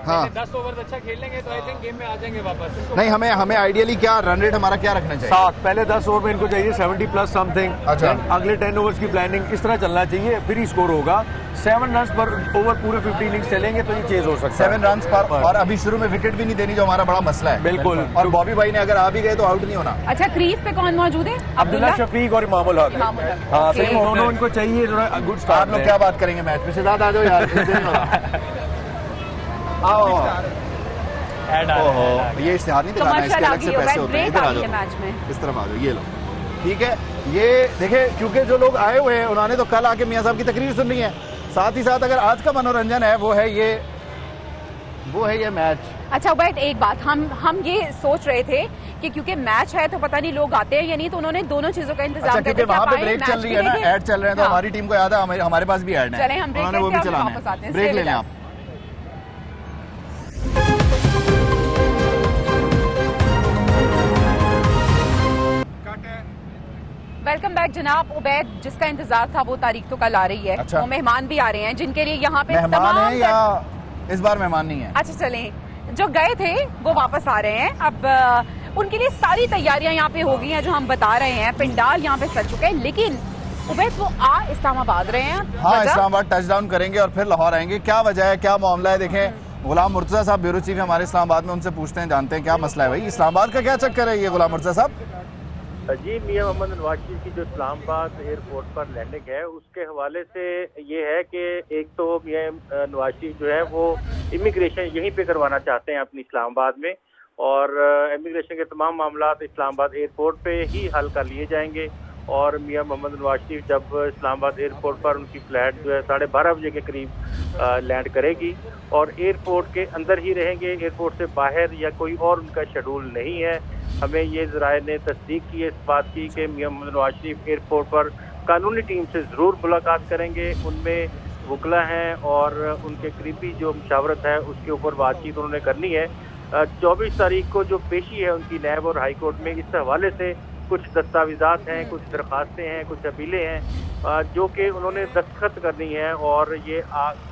हाँ, 10 ओवर अच्छा खेल लेंगे तो आई थिंक गेम में आ जाएंगे वापस।
नहीं, हमें आइडियली क्या रन रेट हमारा क्या रखना चाहिए?
7। पहले 10 ओवर में इनको चाहिए 70 प्लस समथिंग।
अच्छा,
अगले 10 ओवर्स की प्लानिंग इस तरह चलना चाहिए, फिर ही स्कोर होगा। 7 रन पर ओवर पूरे 50 इनिंग्स चलेंगे तो ये चेज हो सकता है।
7 रन पर, और अभी शुरू में विकेट भी नहीं देनी, जो हमारा बड़ा मसला है।
बिल्कुल।
और बॉबी भाई ने अगर आ भी गए तो आउट नहीं होना।
अच्छा, क्रीज पे कौन मौजूद है?
अब्दुल्ला शफीक और इमामुल हक। हाँ, सही, दोनों इनको चाहिए गुड स्टार्ट।
आप लोग क्या बात करेंगे मैच में? शहजाद आ जाओ यार। आओ, ये इश्तिहार नहीं दिखाना, इसके अलग से पैसे होते हैं। इधर आ जाओ, इस तरफ आ जाओ, ये लो, ठीक है। ये देखे, क्योंकि जो लोग आए हुए हैं उन्होंने तो कल आके मियाँ साहब की तकरीर सुननी है। साथ ही साथ अगर आज का मनोरंजन है वो है ये मैच।
अच्छा उबैद, एक बात हम ये सोच रहे थे कि क्योंकि मैच है तो पता नहीं लोग आते हैं या नहीं, तो उन्होंने दोनों चीजों का इंतजाम
कर दिया। वहाँ पे ब्रेक चल रही है ना, ऐड चल रहे हैं, तो हमारी टीम को याद है हमारे पास भी ऐड है,
चलें हम ब्रेक लेते हैं, वापस आते हैं।
ब्रेक ले लें आप।
वेलकम बैक जनाब। उबैद, जिसका इंतजार था वो तारीख तो कल आ रही है।
अच्छा।
वो मेहमान भी आ रहे हैं जिनके लिए यहाँ पे
मेहमान है या इस बार मेहमान नहीं है?
अच्छा चलें, जो गए थे वो वापस आ रहे हैं। अब उनके लिए सारी तैयारियां यहाँ पे हो गई हैं जो हम बता रहे हैं। पंडाल यहाँ पे सज चुके हैं, लेकिन उबैद वो इस्लामाबाद रहे हैं।
हाँ, इस्लामाबाद टच डाउन करेंगे और फिर लाहौर आएंगे। क्या वजह है, क्या मामला है? देखें, गुलाम मुर्तजा साहब ब्यूरो चीफ हमारे इस्लामाबाद में, उनसे पूछते हैं, जानते हैं क्या मसला है। भाई इस्लामाबाद का क्या चक्कर है ये गुलाम मुर्तजा साहब?
जी, मियां मोहम्मद नवाज शरीफ की जो इस्लामाबाद एयरपोर्ट पर लैंडिंग है उसके हवाले से ये है कि एक तो मियां नवाज शरीफ जो है वो इमिग्रेशन यहीं पे करवाना चाहते हैं अपनी इस्लामाबाद में, और इमिग्रेशन के तमाम मामला इस्लामाबाद एयरपोर्ट पे ही हल कर लिए जाएंगे। और मियां मोहम्मद नवाज शरीफ जब इस्लामाबाद एयरपोर्ट पर उनकी फ्लाइट जो है 12:30 बजे के करीब लैंड करेगी और एयरपोर्ट के अंदर ही रहेंगे, एयरपोर्ट से बाहर या कोई और उनका शेड्यूल नहीं है। हमें ये ज़राए ने तस्दीक की है इस बात की कि मियां मोहम्मद नवाज शरीफ एयरपोर्ट पर कानूनी टीम से ज़रूर मुलाकात करेंगे, उनमें वकला हैं और उनके करीबी जो मुशावरत है उसके ऊपर बातचीत उन्होंने करनी है। 24 तारीख को जो पेशी है उनकी नैब और हाई कोर्ट में, इस हवाले से कुछ दस्तावेजात हैं, कुछ दरखास्तें हैं, कुछ अपीलें हैं जो कि उन्होंने दस्तखत करनी है और ये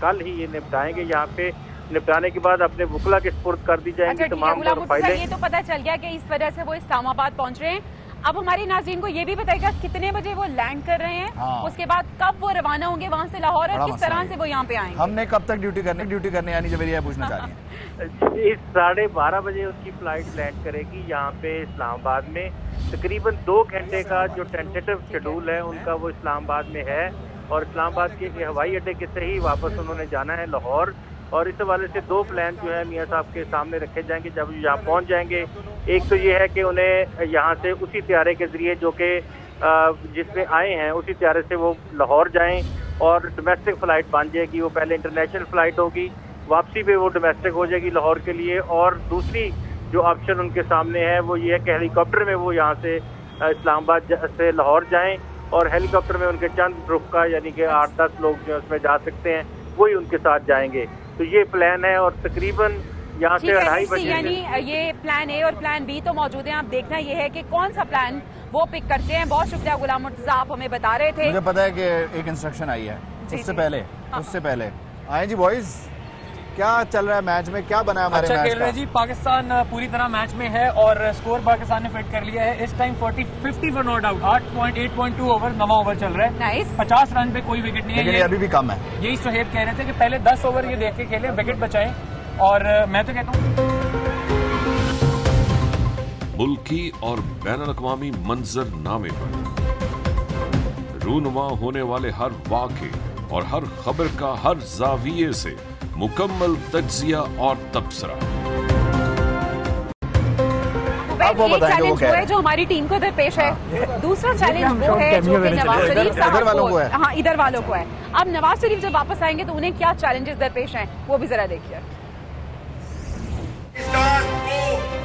कल ही ये निपटाएंगे। यहाँ पे निपटाने के बाद अपने वकला के सुपुर्द कर दी जाएंगी तमाम फाइलें।
ये तो पता चल गया कि इस वजह से वो इस्लामाबाद पहुंच रहे हैं। अब हमारे नाज़रीन को ये भी बताएगा कितने बजे वो लैंड कर रहे हैं, उसके बाद कब वो रवाना होंगे वहाँ से लाहौर और किस तरह से वो यहाँ पे आएंगे।
हमने कब तक ड्यूटी करने यानी जवेरिया पूछना चाह रही है।
12:30 बजे उसकी फ्लाइट लैंड करेगी यहाँ पे इस्लामाबाद में। तकरीबन 2 घंटे का जो टेंटेटिव शेड्यूल है उनका वो इस्लामाबाद में है और इस्लामाबाद के हवाई अड्डे के से ही वापस उन्होंने जाना है लाहौर। और इस हवाले से 2 प्लान जो है मियाँ साहब के सामने रखे जाएंगे जब यहाँ पहुँच जाएंगे। एक तो ये है कि उन्हें यहाँ से उसी त्यारे के जरिए जो कि जिसमें आए हैं उसी त्यारे से वो लाहौर जाएं और डोमेस्टिक फ़्लाइट बन जाएगी। वो पहले इंटरनेशनल फ़्लाइट होगी, वापसी पे वो डोमेस्टिक हो जाएगी लाहौर के लिए। और दूसरी जो ऑप्शन उनके सामने है वो ये है कि हेलीकॉप्टर में वो यहाँ से इस्लामाबाद से लाहौर जाएँ और हेलीकॉप्टर में उनके चंद ग्रुप का यानी कि 8-10 लोग जो उसमें जा सकते हैं वही उनके साथ जाएंगे। तो ये प्लान है और तकरीबन यहाँ से 2:30 बजे
यानी ये प्लान ए और प्लान बी तो मौजूद है। आप देखना ये है कि कौन सा प्लान वो पिक करते हैं। बहुत शुक्रिया गुलाम मुर्तजा, आप हमें बता रहे थे।
मुझे पता है कि एक इंस्ट्रक्शन आई है उससे पहले आए जी बॉयज, क्या चल रहा है मैच में, क्या बना है हमारे
अच्छा
मैच
खेल रहे जी। पाकिस्तान पूरी तरह मैच में है और स्कोर पाकिस्तान ने फिट कर लिया है इस time 40-50 for not out. 8.2 over, 9 over चल रहा है। 50 रन पे कोई विकेट नहीं है।
लेकिन अभी भी कम है।
यही सुहेब कह रहे थे कि पहले 10 ओवर ये देख के खेलें, विकेट बचाएं। और मैं तो कहता हूँ
मुल्की और बैनुल-अक़वामी मंजरनामे पर रूनुमा होने वाले हर वाक़े और हर खबर का हर जाविये से मुकम्मल तज्जिया और तबसरा।
वो बताएंगे वो क्या है जो हमारी टीम को दरपेश है। दूसरा चैलेंज वो है जो कि नवाज शरीफ साहब को है। हाँ, इधर वालों को है। अब नवाज शरीफ जब वापस आएंगे तो उन्हें क्या चैलेंजेस दरपेश हैं वो भी जरा देखिए।
पाकिस्तान को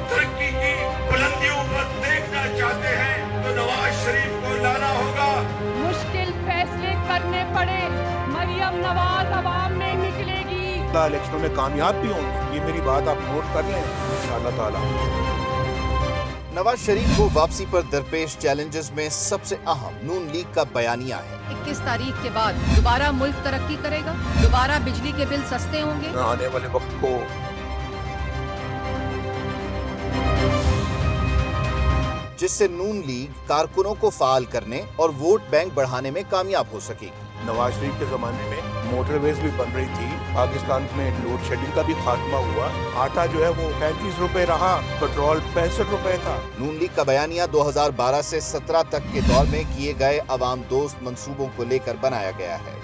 तरक्की की बुलंदियों पर देखना चाहते हैं तो नवाज शरीफ को लाना होगा।
मुश्किल फैसले करने पड़े, मरियम नवाज अवाम में निकलेगी।
इलेक्शनों में कामयाब भी होंगे, ये मेरी बात आप नोट कर लें इंशाअल्लाह ताला।
नवाज शरीफ को वापसी पर दरपेश चैलेंजेस में सबसे अहम नून लीग का बयानिया है।
21 तारीख के बाद दोबारा मुल्क तरक्की करेगा, दोबारा बिजली के बिल सस्ते होंगे।
आने वाले वक्त को
जिससे नून लीग कारकुनों को फाल करने और वोट बैंक बढ़ाने में कामयाब हो सकेगी।
नवाज शरीफ के जमाने में मोटरवेज भी बन रही थी, पाकिस्तान में लोड शेडिंग का भी खात्मा हुआ, आटा जो है वो 35 रुपए रहा, पेट्रोल 65 रुपए था।
नून लीग का बयानिया 2012 से 17 तक के दौर में किए गए अवाम दोस्त मंसूबों को लेकर बनाया गया है।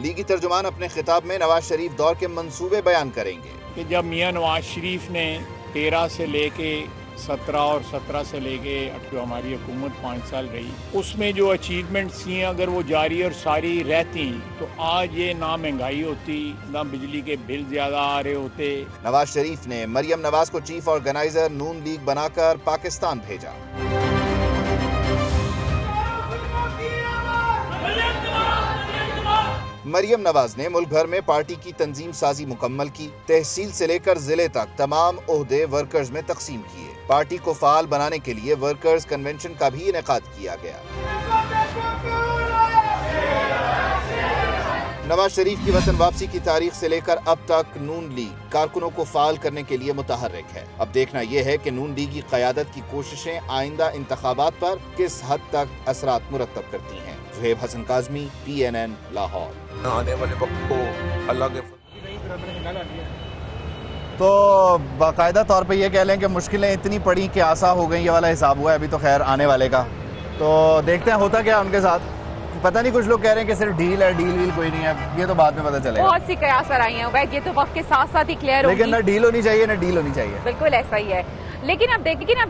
लीगी तर्जुमान अपने खिताब में नवाज शरीफ दौर के मंसूबे बयान करेंगे
कि जब मियां नवाज शरीफ ने 13 से लेके 17 और 17 से लेके जो हमारी हुकूमत 5 साल रही, उसमें जो अचीवमेंट्स थी अगर वो जारी और सारी रहती तो आज ये ना महंगाई होती, ना बिजली के बिल ज्यादा आ रहे होते।
नवाज शरीफ ने मरियम नवाज को चीफ ऑर्गेनाइजर नून लीग बनाकर पाकिस्तान भेजा। मरियम नवाज ने मुल्क भर में पार्टी की तंजीम साजी मुकम्मल की, तहसील से लेकर जिले तक तमाम ओहदे वर्कर्स में तकसीम किए। पार्टी को फाल बनाने के लिए वर्कर्स कन्वेंशन का भी इनेकाद किया गया। नवाज शरीफ की वतन वापसी की तारीख से लेकर अब तक नून लीग कारकुनों को फाल करने के लिए मुतहर्रिक है। अब देखना यह है कि नून लीग की क़यादत की कोशिशें आइंदा इंतखाबात पर किस हद तक असरात मुरत्तब करती हैं। सुहेब हसन काज़मी, PNN, लाहौर।
आने वाले वक्त को अल्लाह के
तो बाकायदा तौर पे ये कह लें कि मुश्किलें इतनी पड़ी कि आसा हो गई, ये वाला हिसाब हुआ है। अभी तो खैर आने वाले का तो देखते हैं होता क्या उनके साथ। पता नहीं, कुछ लोग कह रहे हैं कि सिर्फ डील है, डील वील कोई नहीं है, ये तो बाद में पता चलेगा।
बहुत सी कयास आई हैं, ये तो वक्त के साथ साथ ही क्लियर होगी।
लेकिन ना डील होनी चाहिए ना डील होनी चाहिए।
बिल्कुल ऐसा ही है। लेकिन अब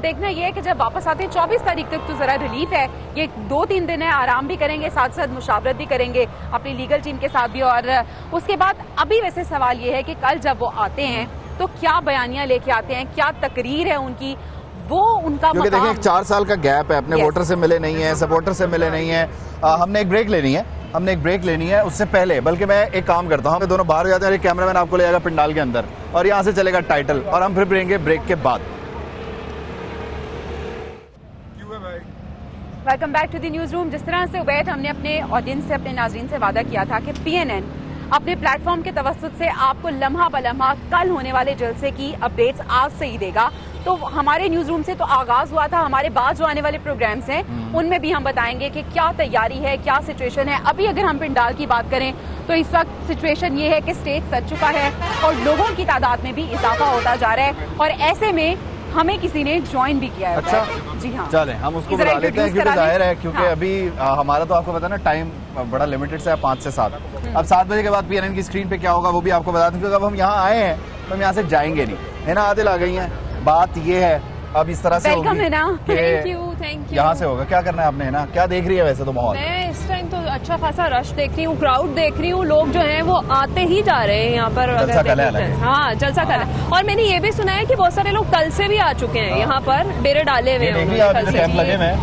देखना ये है कि जब वापस आते हैं 24 तारीख तक तो जरा रिलीफ है, ये 2-3 दिन है, आराम भी करेंगे, साथ साथ मुशावरत भी करेंगे अपनी लीगल टीम के साथ भी। और उसके बाद अभी वैसे सवाल ये है कि कल जब वो आते हैं तो क्या बयानियां लेके आते हैं, क्या तकरीर है उनकी, वो उनका
क्योंकि देखिए 4 साल का गैप है, अपने वोटर से मिले नहीं है, सपोर्टर से मिले नहीं है। हमने एक ब्रेक लेनी है उससे पहले, बल्कि मैं एक काम करता हूँ, दोनों बाहर जाते हैं, कैमरामैन आपको ले जाएगा पंडाल के अंदर और यहाँ से चलेगा टाइटल और हम फिर मिलेंगे ब्रेक के बाद।
Welcome back to the news room. जिस तरह से उबैद हमने अपने ऑडियंस से, अपने नाजरीन से वादा किया था कि PNN अपने प्लेटफॉर्म के तवस्सुत से आपको लम्हा बलम्हा कल होने वाले जलसे की अपडेट्स आज से ही देगा, तो हमारे न्यूज रूम से तो आगाज हुआ था। हमारे बाद जो आने वाले प्रोग्राम्स हैं उनमें भी हम बताएंगे कि क्या तैयारी है, क्या सिचुएशन है। अभी अगर हम पिंडाल की बात करें तो इस वक्त सिचुएशन ये है कि स्टेज सज चुका है और लोगों की तादाद में भी इजाफा होता जा रहा है और ऐसे में हमें किसी ने ज्वाइन भी किया है।
अच्छा,
जी हाँ,
चलें हम उसको बुला लेते हैं क्योंकि जाहिर है क्योंकि अभी हमारा तो आपको पता है ना टाइम बड़ा लिमिटेड से है 5 से 7। अब 7 बजे के बाद PNN की स्क्रीन पे क्या होगा वो भी आपको बता दें, क्योंकि अब हम यहाँ आए हैं तो हम यहाँ से जाएंगे नहीं, है ना। आदिल आ गई हैं, बात ये है अब इस तरह से
वेलकम है ना।
Thank you.
यहाँ से होगा। क्या करना है आपने, है ना। क्या देख रही है वैसे तो माहौल?
मैं इस टाइम तो अच्छा खासा रश देख रही हूँ, क्राउड देख रही हूँ, लोग जो हैं वो आते ही जा रहे हैं यहाँ पर।
जलसा कल है।
हाँ, जलसा कल है। और मैंने ये भी सुना है कि बहुत सारे लोग कल से भी आ चुके हैं यहाँ पर, डेरे डाले हुए हैं।
कैंप लगे हुए हैं,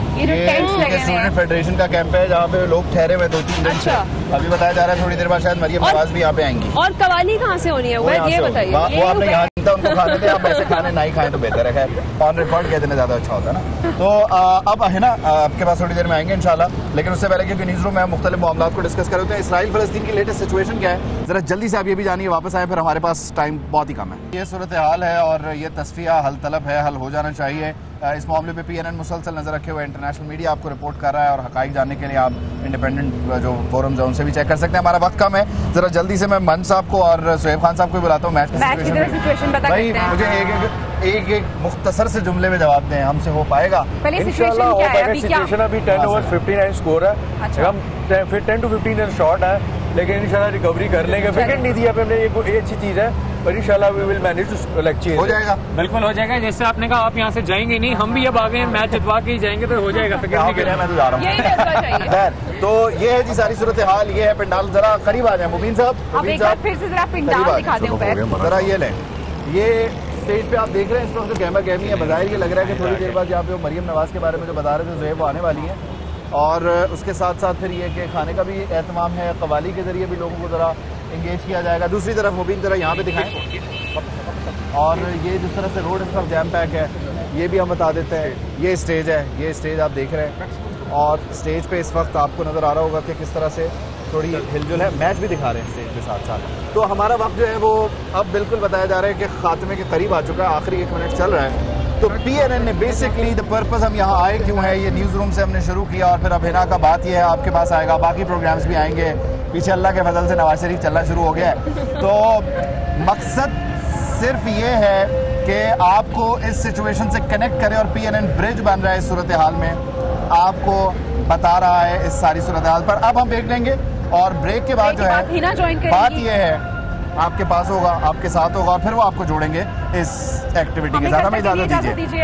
स्टूडेंट फेडरेशन का कैंप है जहाँ पे लोग ठहरे हुए 2-3 दिन से। अभी बताया जा रहा है थोड़ी देर बाद शायद मरियम नवाज भी यहाँ पे आएंगी।
और कवाली कहाँ से होनी है वो ये बताइए।
वो आपने यहाँ उनको खाने थे, आप ऐसे खाने नहीं खाएं तो बेहतर है। ऑन रिकॉर्ड कह देना ज्यादा अच्छा होता है ना। तो अब है ना आपके पास थोड़ी देर में आएंगे इंशाल्लाह, लेकिन उससे पहले क्योंकि न्यूज रूम में हम मुख्तलिफ मामलों को डिस्कस कर रहे हैं। इसराइल फलस्तीन की लेटेस्ट सिचुएशन क्या है जरा जल्दी से आप ये भी जानिए, वापस आए, फिर हमारे पास टाइम बहुत ही कम है। ये सूरत हाल है और ये तस्फिया हल तलब है, हल हो जाना चाहिए। इस मामले पे PNN मुसलसल नजर रखे हुए इंटरनेशनल मीडिया आपको रिपोर्ट कर रहा है और हकाइक जानने के लिए आप इंडिपेंडेंट जो फोरम्स हैं उनसे भी चेक कर सकते हैं। हमारा वक्त कम है, जरा जल्दी से मैं मन साहब को और सोहेब खान साहब को बुलाता हूँ मैच की सिचुएशन बता भाई मुझे एक मुख्तसर से जुमले में जवाब दें, हमसे हो पाएगा?
इंशाल्लाह हो पाएगा। सिचुएशन अभी 10/59 स्कोर है, हम 10 to 15 रन शॉर्ट है, लेकिन इंशाल्लाह रिकवरी कर लेंगे। विकेट नहीं दिया हमने, ये अच्छी चीज है, पर इंशाल्लाह we will manage to change.
हो जाएगा,
बिल्कुल हो जाएगा। जैसे आपने कहा आप यहाँ से जाएंगे नहीं, हम भी अब आ गए हैं, मैच जितवा के ही जाएंगे तो हो जाएगा। फिक्र नहीं करना,
मैं तो जा रहा हूँ। तो ये है जी सारी सूरत हाल, ये है पिंडाल। जरा करीब आ जाए मुबीन साहब,
फिर से जरा पिंडाल दिखा दें।
जरा ये लें, ये स्टेज पे आप देख रहे हैं इस वक्त जो गहमा गहमी है, बजाय ये लग रहा है कि थोड़ी देर बाद यहाँ पे वो मरियम नवाज के बारे में जो बता रहे थे वो आने वाली है। और उसके साथ साथ फिर ये कि खाने का भी एहतमाम है, कवाली के जरिए भी लोगों को जरा इंगेज किया जाएगा। दूसरी तरफ मुबीन जरा यहाँ पे दिखाएं, और ये जिस तरह से रोड इस वक्त जैम पैक है ये भी हम बता देते हैं। ये स्टेज है, ये स्टेज आप देख रहे हैं और स्टेज पे इस वक्त आपको नजर आ रहा होगा कि किस तरह से थोड़ी हिलजुल है। मैच भी दिखा रहे हैं स्टेज के साथ साथ। तो हमारा वक्त जो है वो अब बिल्कुल बताया जा रहा है कि खात्मे के करीब आ चुका है, आखिरी 1 मिनट चल रहा है। तो PNN ने बेसिकली द पर्पस हम यहाँ आए क्यों है, ये न्यूज रूम से हमने शुरू किया और फिर अब हिना का बात ये है आपके पास आएगा, बाकी प्रोग्राम्स भी आएंगे। पीछे अल्लाह के फजल से नवाज शरीफ चलना शुरू हो गया है। तो मकसद सिर्फ ये है कि आपको इस सिचुएशन से कनेक्ट करें और PNN ब्रिज बन रहा है इस सूरत हाल में, आपको बता रहा है इस सारी सूरत हाल पर। अब हम देख लेंगे और ब्रेक के बाद जो है बात ये है आपके पास होगा, आपके साथ होगा और फिर वो आपको जोड़ेंगे इस एक्टिविटी के साथ। हमें इजाजत दीजिए।